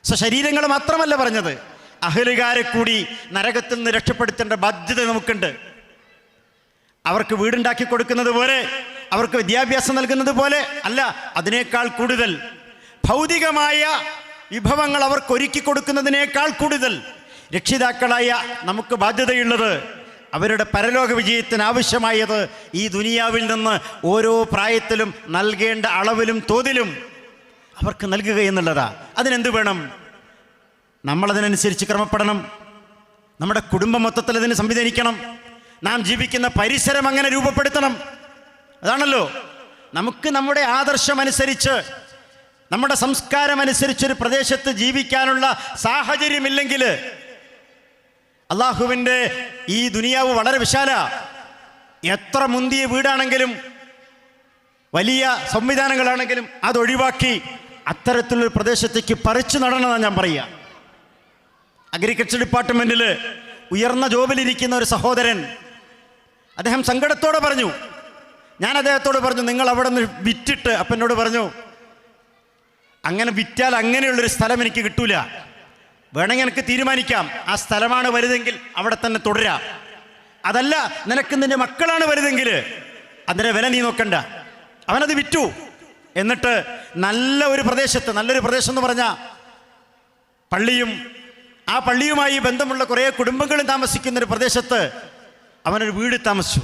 ശരീരങ്ങൾ മാത്രമല്ല പറഞ്ഞത്, അഹലുകാരെ കൂടി നരകത്തിൽ നിന്ന് രക്ഷപ്പെടുത്തേണ്ട ബാധ്യത നമുക്കുണ്ട്. അവർക്ക് വീടുണ്ടാക്കി കൊടുക്കുന്നത് പോലെ, അവർക്ക് വിദ്യാഭ്യാസം നൽകുന്നത് പോലെ അല്ല, അതിനേക്കാൾ കൂടുതൽ ഭൗതികമായ വിഭവങ്ങൾ അവർക്ക് ഒരുക്കി കൊടുക്കുന്നതിനേക്കാൾ കൂടുതൽ രക്ഷിതാക്കളായ നമുക്ക് ബാധ്യതയുള്ളത് അവരുടെ പരലോക വിജയത്തിന് ആവശ്യമായത് ഈ ദുനിയാവിൽ നിന്ന് ഓരോ പ്രായത്തിലും നൽകേണ്ട അളവിലും തോതിലും അവർക്ക് നൽകുക എന്നുള്ളതാ. അതിനെന്ത് വേണം? നമ്മളതിനനുസരിച്ച് ക്രമപ്പെടണം. നമ്മുടെ കുടുംബം മൊത്തത്തിൽ അതിന് സംവിധാനിക്കണം. നാം ജീവിക്കുന്ന പരിസരം അങ്ങനെ രൂപപ്പെടുത്തണം. അതാണല്ലോ നമുക്ക് നമ്മുടെ ആദർശമനുസരിച്ച്, നമ്മുടെ സംസ്കാരമനുസരിച്ചൊരു പ്രദേശത്ത് ജീവിക്കാനുള്ള സാഹചര്യമില്ലെങ്കിൽ, അള്ളാഹുവിൻ്റെ ഈ ദുനിയാവ് വളരെ വിശാല. എത്ര മുന്തിയ വീടാണെങ്കിലും വലിയ സംവിധാനങ്ങളാണെങ്കിലും അതൊഴിവാക്കി അത്തരത്തിലൊരു പ്രദേശത്തേക്ക് പറിച്ചു നടണമെന്നാണ് ഞാൻ പറയുക. അഗ്രികൾച്ചർ ഡിപ്പാർട്ട്മെൻറ്റിൽ ഉയർന്ന ജോബിലിരിക്കുന്ന ഒരു സഹോദരൻ, അദ്ദേഹം സങ്കടത്തോടെ പറഞ്ഞു, ഞാൻ അദ്ദേഹത്തോട് പറഞ്ഞു, നിങ്ങൾ അവിടെ നിന്ന് വിറ്റിട്ട്, അപ്പം എന്നോട് പറഞ്ഞു, അങ്ങനെ വിറ്റാൽ അങ്ങനെയുള്ളൊരു സ്ഥലം എനിക്ക് കിട്ടൂല, വേണമെങ്കിൽ എനിക്ക് തീരുമാനിക്കാം, ആ സ്ഥലമാണ് വലുതെങ്കിൽ അവിടെ തന്നെ തുടരാം, അതല്ല നിനക്ക് നിന്റെ മക്കളാണ് വലുതെങ്കിൽ അതിൻ്റെ വില നീ നോക്കണ്ട. അവനത് വിറ്റു. എന്നിട്ട് നല്ല ഒരു പ്രദേശത്ത്, നല്ലൊരു പ്രദേശം എന്ന് പറഞ്ഞാൽ പള്ളിയും ആ പള്ളിയുമായി ബന്ധമുള്ള കുറേ കുടുംബങ്ങളും താമസിക്കുന്നൊരു പ്രദേശത്ത് അവനൊരു വീട് താമസിച്ചു.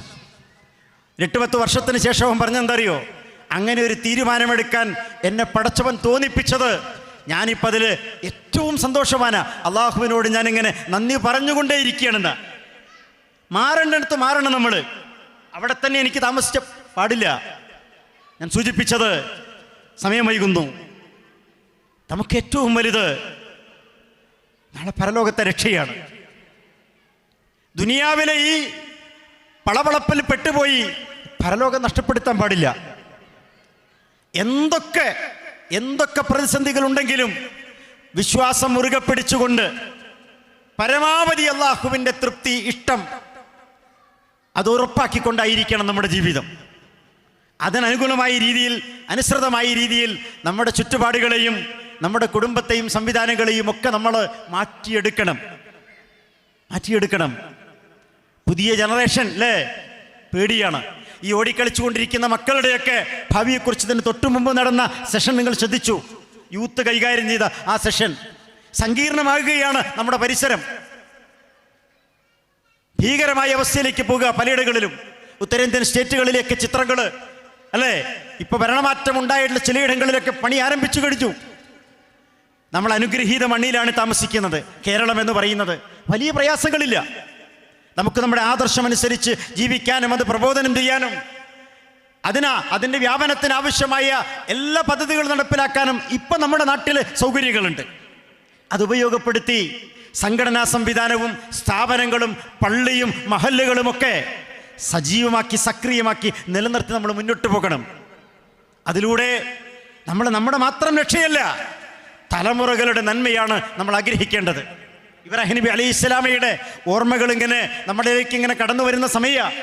8-10 വർഷത്തിന് ശേഷം അവൻ പറഞ്ഞെന്തറിയോ, അങ്ങനെ ഒരു തീരുമാനമെടുക്കാൻ എന്നെ പടച്ചവൻ തോന്നിപ്പിച്ചത് ഞാനിപ്പോൾ അതിൽ ഏറ്റവും സന്തോഷവാനാ. അള്ളാഹുവിനോട് ഞാനിങ്ങനെ നന്ദി പറഞ്ഞുകൊണ്ടേയിരിക്കുകയാണെന്ന്. മാറേണ്ടടുത്ത് മാറണം നമ്മൾ. അവിടെ തന്നെ എനിക്ക് താമസിച്ച പാടില്ല. ഞാൻ സൂചിപ്പിച്ചത് സമയം വൈകുന്നു. നമുക്ക് ഏറ്റവും വലുത് നാളെ പരലോകത്തെ രക്ഷയാണ്. ദുനിയാവിലെ ഈ പളപളപ്പിൽ പെട്ടുപോയി പരലോകം നഷ്ടപ്പെടുത്താൻ പാടില്ല. എന്തൊക്കെ പ്രതിസന്ധികളുണ്ടെങ്കിലും വിശ്വാസം മുറുകെ പിടിച്ചുകൊണ്ട് പരമാവധി അള്ളാഹുവിൻ്റെ തൃപ്തി, ഇഷ്ടം അത് ഉറപ്പാക്കിക്കൊണ്ടായിരിക്കണം നമ്മുടെ ജീവിതം. അതിനനുകൂലമായ രീതിയിൽ, അനുസൃതമായ രീതിയിൽ നമ്മുടെ ചുറ്റുപാടുകളെയും നമ്മുടെ കുടുംബത്തെയും സംവിധാനങ്ങളെയും ഒക്കെ നമ്മൾ മാറ്റിയെടുക്കണം. പുതിയ ജനറേഷൻ അല്ലേ, പേടിയാണ്. ഈ ഓടിക്കളിച്ചുകൊണ്ടിരിക്കുന്ന മക്കളുടെയൊക്കെ ഭാവിയെക്കുറിച്ച് തന്നെ തൊട്ടു മുമ്പ് നടന്ന സെഷൻ നിങ്ങൾ ശ്രദ്ധിച്ചു. യൂത്ത് കൈകാര്യം ചെയ്ത ആ സെഷൻ. സങ്കീർണമാകുകയാണ് നമ്മുടെ പരിസരം. ഭീകരമായ അവസ്ഥയിലേക്ക് പോകുക പലയിടങ്ങളിലും. ഉത്തരേന്ത്യൻ സ്റ്റേറ്റുകളിലേക്ക് ചിത്രങ്ങൾ അല്ലേ, ഇപ്പൊ ഭരണമാറ്റം ഉണ്ടായിട്ടുള്ള ചിലയിടങ്ങളിലൊക്കെ പണി ആരംഭിച്ചു കഴിഞ്ഞു. നമ്മൾ അനുഗ്രഹീത മണ്ണിലാണ് താമസിക്കുന്നത്. കേരളം എന്ന് പറയുന്നത് വലിയ പ്രയാസങ്ങളില്ല. നമുക്ക് നമ്മുടെ ആദർശമനുസരിച്ച് ജീവിക്കാനും അത് പ്രബോധനം ചെയ്യാനും അതിൻ്റെ വ്യാപനത്തിന് ആവശ്യമായ എല്ലാ പദ്ധതികളും നടപ്പിലാക്കാനും ഇപ്പം നമ്മുടെ നാട്ടിൽ സൗകര്യങ്ങളുണ്ട്. അത് ഉപയോഗപ്പെടുത്തി സംഘടനാ സംവിധാനവും സ്ഥാപനങ്ങളും പള്ളിയും മഹല്ലുകളുമൊക്കെ സജീവമാക്കി, സക്രിയമാക്കി നിലനിർത്തി നമ്മൾ മുന്നോട്ട് പോകണം. അതിലൂടെ നമ്മുടെ മാത്രം രക്ഷയല്ല, തലമുറകളുടെ നന്മയാണ് നമ്മൾ ആഗ്രഹിക്കേണ്ടത്. ഇബ്രാഹിം നബി അലൈഹി ഇസ്ലാമയുടെ ഓർമ്മകൾ ഇങ്ങനെ നമ്മളിലേക്ക് ഇങ്ങനെ കടന്നു വരുന്ന സമയമാണ്.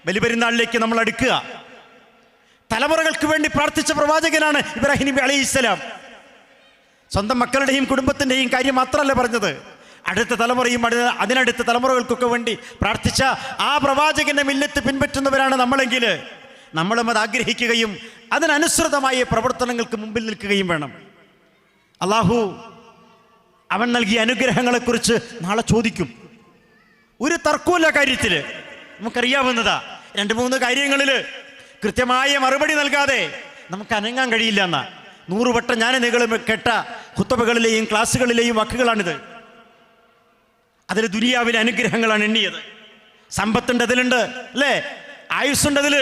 ബലിപെരുന്നാളിലേക്ക് നമ്മൾ അടുക്കുക. തലമുറകൾക്ക് വേണ്ടി പ്രാർത്ഥിച്ച പ്രവാചകനാണ് ഇബ്രാഹിം നബി അലൈഹി ഇസ്ലാം. സ്വന്തം മക്കളുടെയും കുടുംബത്തിൻ്റെയും കാര്യം മാത്രമല്ല പറഞ്ഞത്, അടുത്ത തലമുറയും അതിനടുത്ത തലമുറകൾക്കൊക്കെ വേണ്ടി പ്രാർത്ഥിച്ച ആ പ്രവാചകന്റെ മില്ലത്ത് പിൻപറ്റുന്നവരാണ് നമ്മളെങ്കിൽ നമ്മളും അത് ആഗ്രഹിക്കുകയും അതിനനുസൃതമായ പ്രവർത്തനങ്ങൾക്ക് മുമ്പിൽ നിൽക്കുകയും വേണം. അള്ളാഹു അവൻ നൽകിയ അനുഗ്രഹങ്ങളെക്കുറിച്ച് നാളെ ചോദിക്കും. ഒരു തർക്കവുമില്ല കാര്യത്തിൽ. നമുക്കറിയാവുന്നതാ, 2-3 കാര്യങ്ങളിൽ കൃത്യമായ മറുപടി നൽകാതെ നമുക്ക് അനങ്ങാൻ കഴിയില്ല എന്നാ 100 വട്ടം ഞാൻ നിങ്ങൾ കേട്ട ഖുത്ബകളിലെയും ക്ലാസ്സുകളിലെയും വാക്കുകളാണിത്. അതിൽ ദുനിയാവിലെ അനുഗ്രഹങ്ങളാണ് എണ്ണിയത്. സമ്പത്തുണ്ട് അതിലുണ്ട് അല്ലേ, ആയുസ്സുണ്ട് അതിൽ,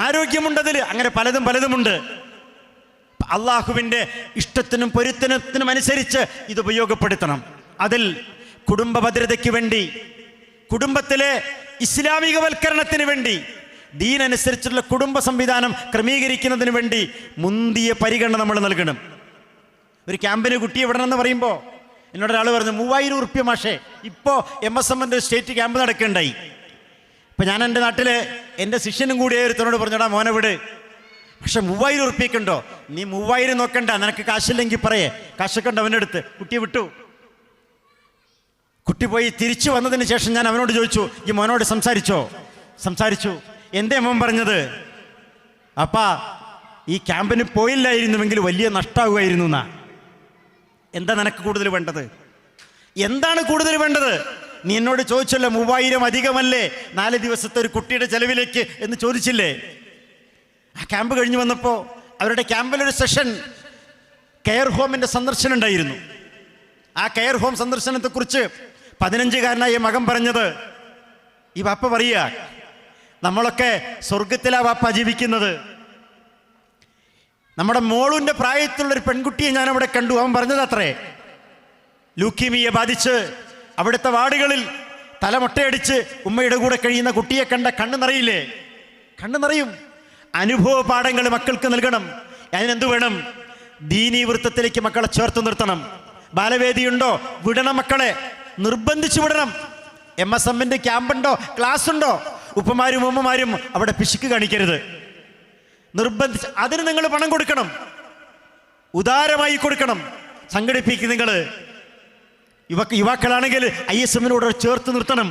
ആരോഗ്യമുണ്ടതിൽ, അങ്ങനെ പലതുമുണ്ട്. അള്ളാഹുവിൻ്റെ ഇഷ്ടത്തിനും പൊരുത്തനത്തിനും അനുസരിച്ച് ഇത് ഉപയോഗപ്പെടുത്തണം. അതിൽ കുടുംബ ഭദ്രതയ്ക്ക് വേണ്ടി, കുടുംബത്തിലെ ഇസ്ലാമികവൽക്കരണത്തിന് വേണ്ടി, ദീനനുസരിച്ചുള്ള കുടുംബ സംവിധാനം ക്രമീകരിക്കുന്നതിന് വേണ്ടി മുന്തിയ പരിഗണന നമ്മൾ നൽകണം. ഒരു ക്യാമ്പിന് കുട്ടിയെ വിടണമെന്ന് പറയുമ്പോൾ എന്നോടൊരാൾ പറഞ്ഞു 3000 ഉറുപ്പ്യ മാഷേ, ഇപ്പോൾ MSMൻ്റെ സ്റ്റേറ്റ് ക്യാമ്പ് നടക്കുകയുണ്ടായി. ഇപ്പം ഞാൻ എൻ്റെ നാട്ടിൽ എൻ്റെ ശിഷ്യനും കൂടി ഒരുത്തനോട് പറഞ്ഞോടാ മോനെ വിട്, പക്ഷെ 3000 ഉറുപ്പ്യക്കുണ്ടോ, നീ 3000 നോക്കണ്ട, നിനക്ക് കാശില്ലെങ്കിൽ പറയേ, കാശൊക്കെ ഉണ്ട് അവൻ്റെ അടുത്ത്. കുട്ടിയെ വിട്ടു. കുട്ടി പോയി തിരിച്ചു വന്നതിന് ശേഷം ഞാൻ അവനോട് ചോദിച്ചു, ഈ മോനോട് സംസാരിച്ചു. എന്തേ മോൻ പറഞ്ഞത്? അപ്പാ ഈ ക്യാമ്പിന് പോയില്ലായിരുന്നുവെങ്കിൽ വലിയ നഷ്ടമാകുമായിരുന്നു എന്നാ. എന്താ നിനക്ക് കൂടുതൽ വേണ്ടത്? എന്താണ് കൂടുതൽ വേണ്ടത്? നീ എന്നോട് ചോദിച്ചല്ലോ 3000 അധികമല്ലേ 4 ദിവസത്തെ ഒരു കുട്ടിയുടെ ചെലവിലേക്ക് എന്ന് ചോദിച്ചില്ലേ? ആ ക്യാമ്പ് കഴിഞ്ഞ് വന്നപ്പോൾ അവരുടെ ക്യാമ്പിലൊരു സെഷൻ കെയർ ഹോമിൻ്റെ സന്ദർശനം ഉണ്ടായിരുന്നു. ആ കെയർ ഹോം സന്ദർശനത്തെക്കുറിച്ച് 15-കാരനായ മകൻ പറഞ്ഞത്, ഈ വാപ്പ പറയുക, നമ്മളൊക്കെ സ്വർഗത്തിലാ വാപ്പ ജീവിക്കുന്നത്. നമ്മുടെ മോളുൻ്റെ പ്രായത്തിലുള്ളൊരു പെൺകുട്ടിയെ ഞാനവിടെ കണ്ടു. അവൻ പറഞ്ഞത് അത്രേ, ലൂക്കീമിയെ ബാധിച്ച് അവിടുത്തെ വാർഡുകളിൽ തലമൊട്ടയടിച്ച് ഉമ്മയുടെ കൂടെ കഴിയുന്ന കുട്ടിയെ കണ്ട കണ്ണു നിറയില്ലേ? കണ്ണു നിറയും. അനുഭവ പാഠങ്ങൾ മക്കൾക്ക് നൽകണം. അതിനെന്തു വേണം? ദീനീ വൃത്തത്തിലേക്ക് മക്കളെ ചേർത്ത് നിർത്തണം. ബാലവേദിയുണ്ടോ? വിടണം, മക്കളെ നിർബന്ധിച്ചു വിടണം. MSMൻ്റെ ക്യാമ്പുണ്ടോ? ക്ലാസ് ഉണ്ടോ? ഉപ്പമാരും ഉമ്മമാരും അവിടെ പിശുക്ക് കാണിക്കരുത്. നിർബന്ധിച്ച് അതിന് നിങ്ങൾ പണം കൊടുക്കണം, ഉദാരമായി കൊടുക്കണം. സംഘടിപ്പിക്കും. നിങ്ങൾ യുവാക്കളാണെങ്കിൽ ISMനോട് ചേർത്ത് നിർത്തണം.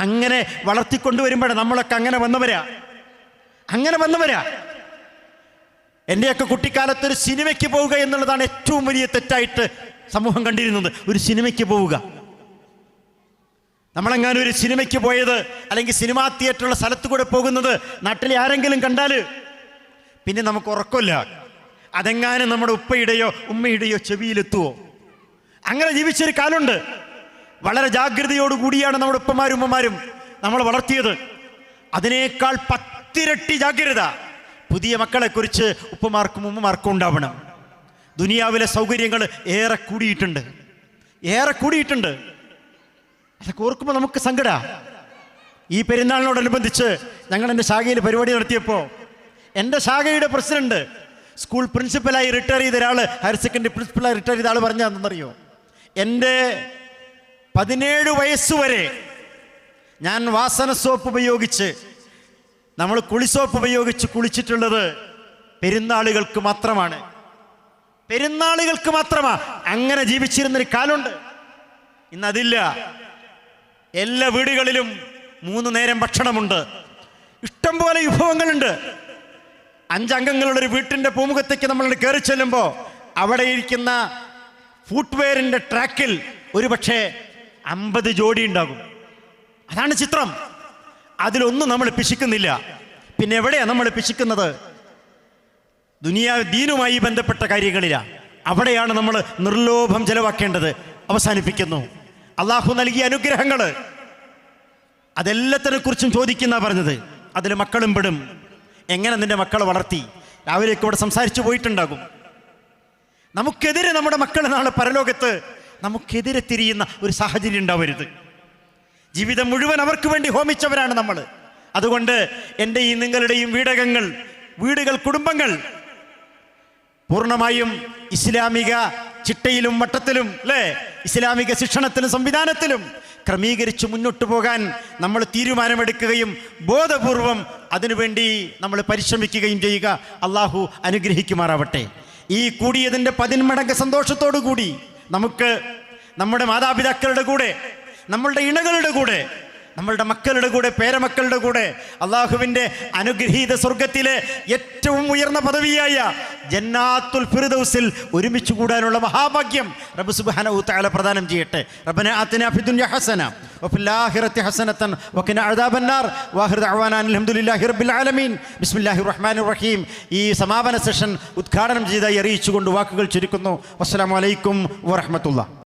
അങ്ങനെ വളർത്തിക്കൊണ്ടുവരുമ്പോഴേ നമ്മളൊക്കെ അങ്ങനെ വന്നവരാ. എൻ്റെയൊക്കെ കുട്ടിക്കാലത്ത് ഒരു സിനിമയ്ക്ക് പോവുക എന്നുള്ളതാണ് ഏറ്റവും വലിയ തെറ്റായിട്ട് സമൂഹം കണ്ടിരുന്നത്. ഒരു സിനിമയ്ക്ക് പോവുക, നമ്മളെങ്ങാനും ഒരു സിനിമയ്ക്ക് പോയത് അല്ലെങ്കിൽ സിനിമാ തിയേറ്ററുള്ള സ്ഥലത്ത് കൂടെ പോകുന്നത് നാട്ടിലെ ആരെങ്കിലും കണ്ടാൽ പിന്നെ നമുക്ക് ഉറക്കമില്ല. അതെങ്ങാനും നമ്മുടെ ഉപ്പയുടെയോ ഉമ്മയുടെയോ ചെവിയിലെത്തുവോ? അങ്ങനെ ജീവിച്ചൊരു കാലമുണ്ട്. വളരെ ജാഗ്രതയോടുകൂടിയാണ് നമ്മുടെ ഉപ്പമാരും ഉമ്മമാരും നമ്മൾ വളർത്തിയത്. അതിനേക്കാൾ 10 ഇരട്ടി ജാഗ്രത പുതിയ മക്കളെക്കുറിച്ച് ഉപ്പമാർക്കും ഉമ്മമാർക്കും ഉണ്ടാവണം. ദുനിയാവിലെ സൗകര്യങ്ങൾ ഏറെ കൂടിയിട്ടുണ്ട്. അതൊക്കെ ഓർക്കുമ്പോൾ നമുക്ക് സങ്കട. ഈ പെരുന്നാളിനോടനുബന്ധിച്ച് ഞങ്ങൾ എൻ്റെ ശാഖയിൽ പരിപാടി നടത്തിയപ്പോൾ എൻ്റെ ശാഖയുടെ പ്രസിഡന്റ് സ്കൂൾ പ്രിൻസിപ്പലായി റിട്ടയർ ചെയ്ത ഒരാൾ, ഹയർ സെക്കൻഡറി പ്രിൻസിപ്പലായി റിട്ടയർ ചെയ്ത ആൾ പറഞ്ഞതെന്നറിയോ? എൻ്റെ 17 വയസ്സുവരെ ഞാൻ വാസന സോപ്പ് ഉപയോഗിച്ച്, നമ്മൾ കുളിസോപ്പ് ഉപയോഗിച്ച് കുളിച്ചിട്ടുള്ളത് പെരുന്നാളുകൾക്ക് മാത്രമാണ്. അങ്ങനെ ജീവിച്ചിരുന്നൊരു കാലമുണ്ട്. ഇന്നതില്ല. എല്ലാ വീടുകളിലും 3 നേരം ഭക്ഷണമുണ്ട്. ഇഷ്ടംപോലെ വിഭവങ്ങളുണ്ട്. 5 അംഗങ്ങളുടെ ഒരു വീട്ടിൻ്റെ പൂമുഖത്തേക്ക് നമ്മൾ കയറി ചെല്ലുമ്പോൾ അവിടെ ഇരിക്കുന്ന ഫുട്വെയറിൻ്റെ ട്രാക്കിൽ ഒരുപക്ഷെ 50 ജോഡി ഉണ്ടാകും. അതാണ് ചിത്രം. അതിലൊന്നും നമ്മൾ പിശിക്കുന്നില്ല. പിന്നെ എവിടെയാണ് നമ്മൾ പിശിക്കുന്നത്? ദീനുമായി ബന്ധപ്പെട്ട കാര്യങ്ങളിലാണ്. അവിടെയാണ് നമ്മൾ നിർലോഭം ചെലവാക്കേണ്ടത്. അവസാനിപ്പിക്കുന്നു. അള്ളാഹു നൽകിയ അനുഗ്രഹങ്ങൾ അതെല്ലാത്തിനെ കുറിച്ചും ചോദിക്കുന്ന പറഞ്ഞത്. അതിൽ മക്കളും പെടും. എങ്ങനെ നിന്റെ മക്കളെ വളർത്തി? രാവിലെയൊക്കെ ഇവിടെ സംസാരിച്ചു പോയിട്ടുണ്ടാകും. നമുക്കെതിരെ നമ്മുടെ മക്കൾ നാളെ പരലോകത്ത് നമുക്കെതിരെ തിരിയുന്ന ഒരു സാഹചര്യം ഉണ്ടാവരുത്. ജീവിതം മുഴുവൻ അവർക്ക് വേണ്ടി ഹോമിച്ചവരാണ് നമ്മൾ. അതുകൊണ്ട് എൻ്റെയും നിങ്ങളുടെയും വീടുകൾ, കുടുംബങ്ങൾ പൂർണ്ണമായും ഇസ്ലാമിക ചിട്ടയിലും വട്ടത്തിലും ഇസ്ലാമിക ശിക്ഷണത്തിലും സംവിധാനത്തിലും ക്രമീകരിച്ച് മുന്നോട്ട് പോകാൻ നമ്മൾ തീരുമാനമെടുക്കുകയും ബോധപൂർവം അതിനുവേണ്ടി നമ്മൾ പരിശ്രമിക്കുകയും ചെയ്യുക. അള്ളാഹു അനുഗ്രഹിക്കുമാറാവട്ടെ. ഈ കൂടിയതിൻ്റെ 10 മടങ്ങ് സന്തോഷത്തോടു കൂടി നമുക്ക് നമ്മുടെ മാതാപിതാക്കളുടെ കൂടെ, നമ്മളുടെ ഇണകളുടെ കൂടെ, നമ്മളുടെ മക്കളുടെ കൂടെ, പേരമക്കളുടെ കൂടെ അള്ളാഹുവിൻ്റെ അനുഗ്രഹീത സ്വർഗത്തിലെ ഏറ്റവും ഉയർന്ന പദവിയായ ജന്നാത്തുൽ ഫിർദൗസിൽ ഒരുമിച്ച് കൂടാനുള്ള മഹാഭാഗ്യം റബ്ബ് സുബ്ഹാനഹു വ തആല പ്രദാനം ചെയ്യട്ടെ. റബ്ബനാ ആതിനാ ഫിദ്ദുനിയ ഹസന വഫിൽ ആഖിറതി ഹസനതൻ വഖിനാ അദാബന്നാർ വആഖിറു ദഅവാനാ അൽഹംദുലില്ലാഹി റബ്ബിൽ ആലമീൻ. ബിസ്മില്ലാഹിർ റഹ്മാനിർ റഹീം. ഈ സമാപന സെഷൻ ഉദ്ഘാടനം ചെയ്തതായി അറിയിച്ചുകൊണ്ട് വാക്കുകൾ ചുരുക്കുന്നു. അസ്സലാമു അലൈക്കും വറഹ്മത്തുള്ളാഹി.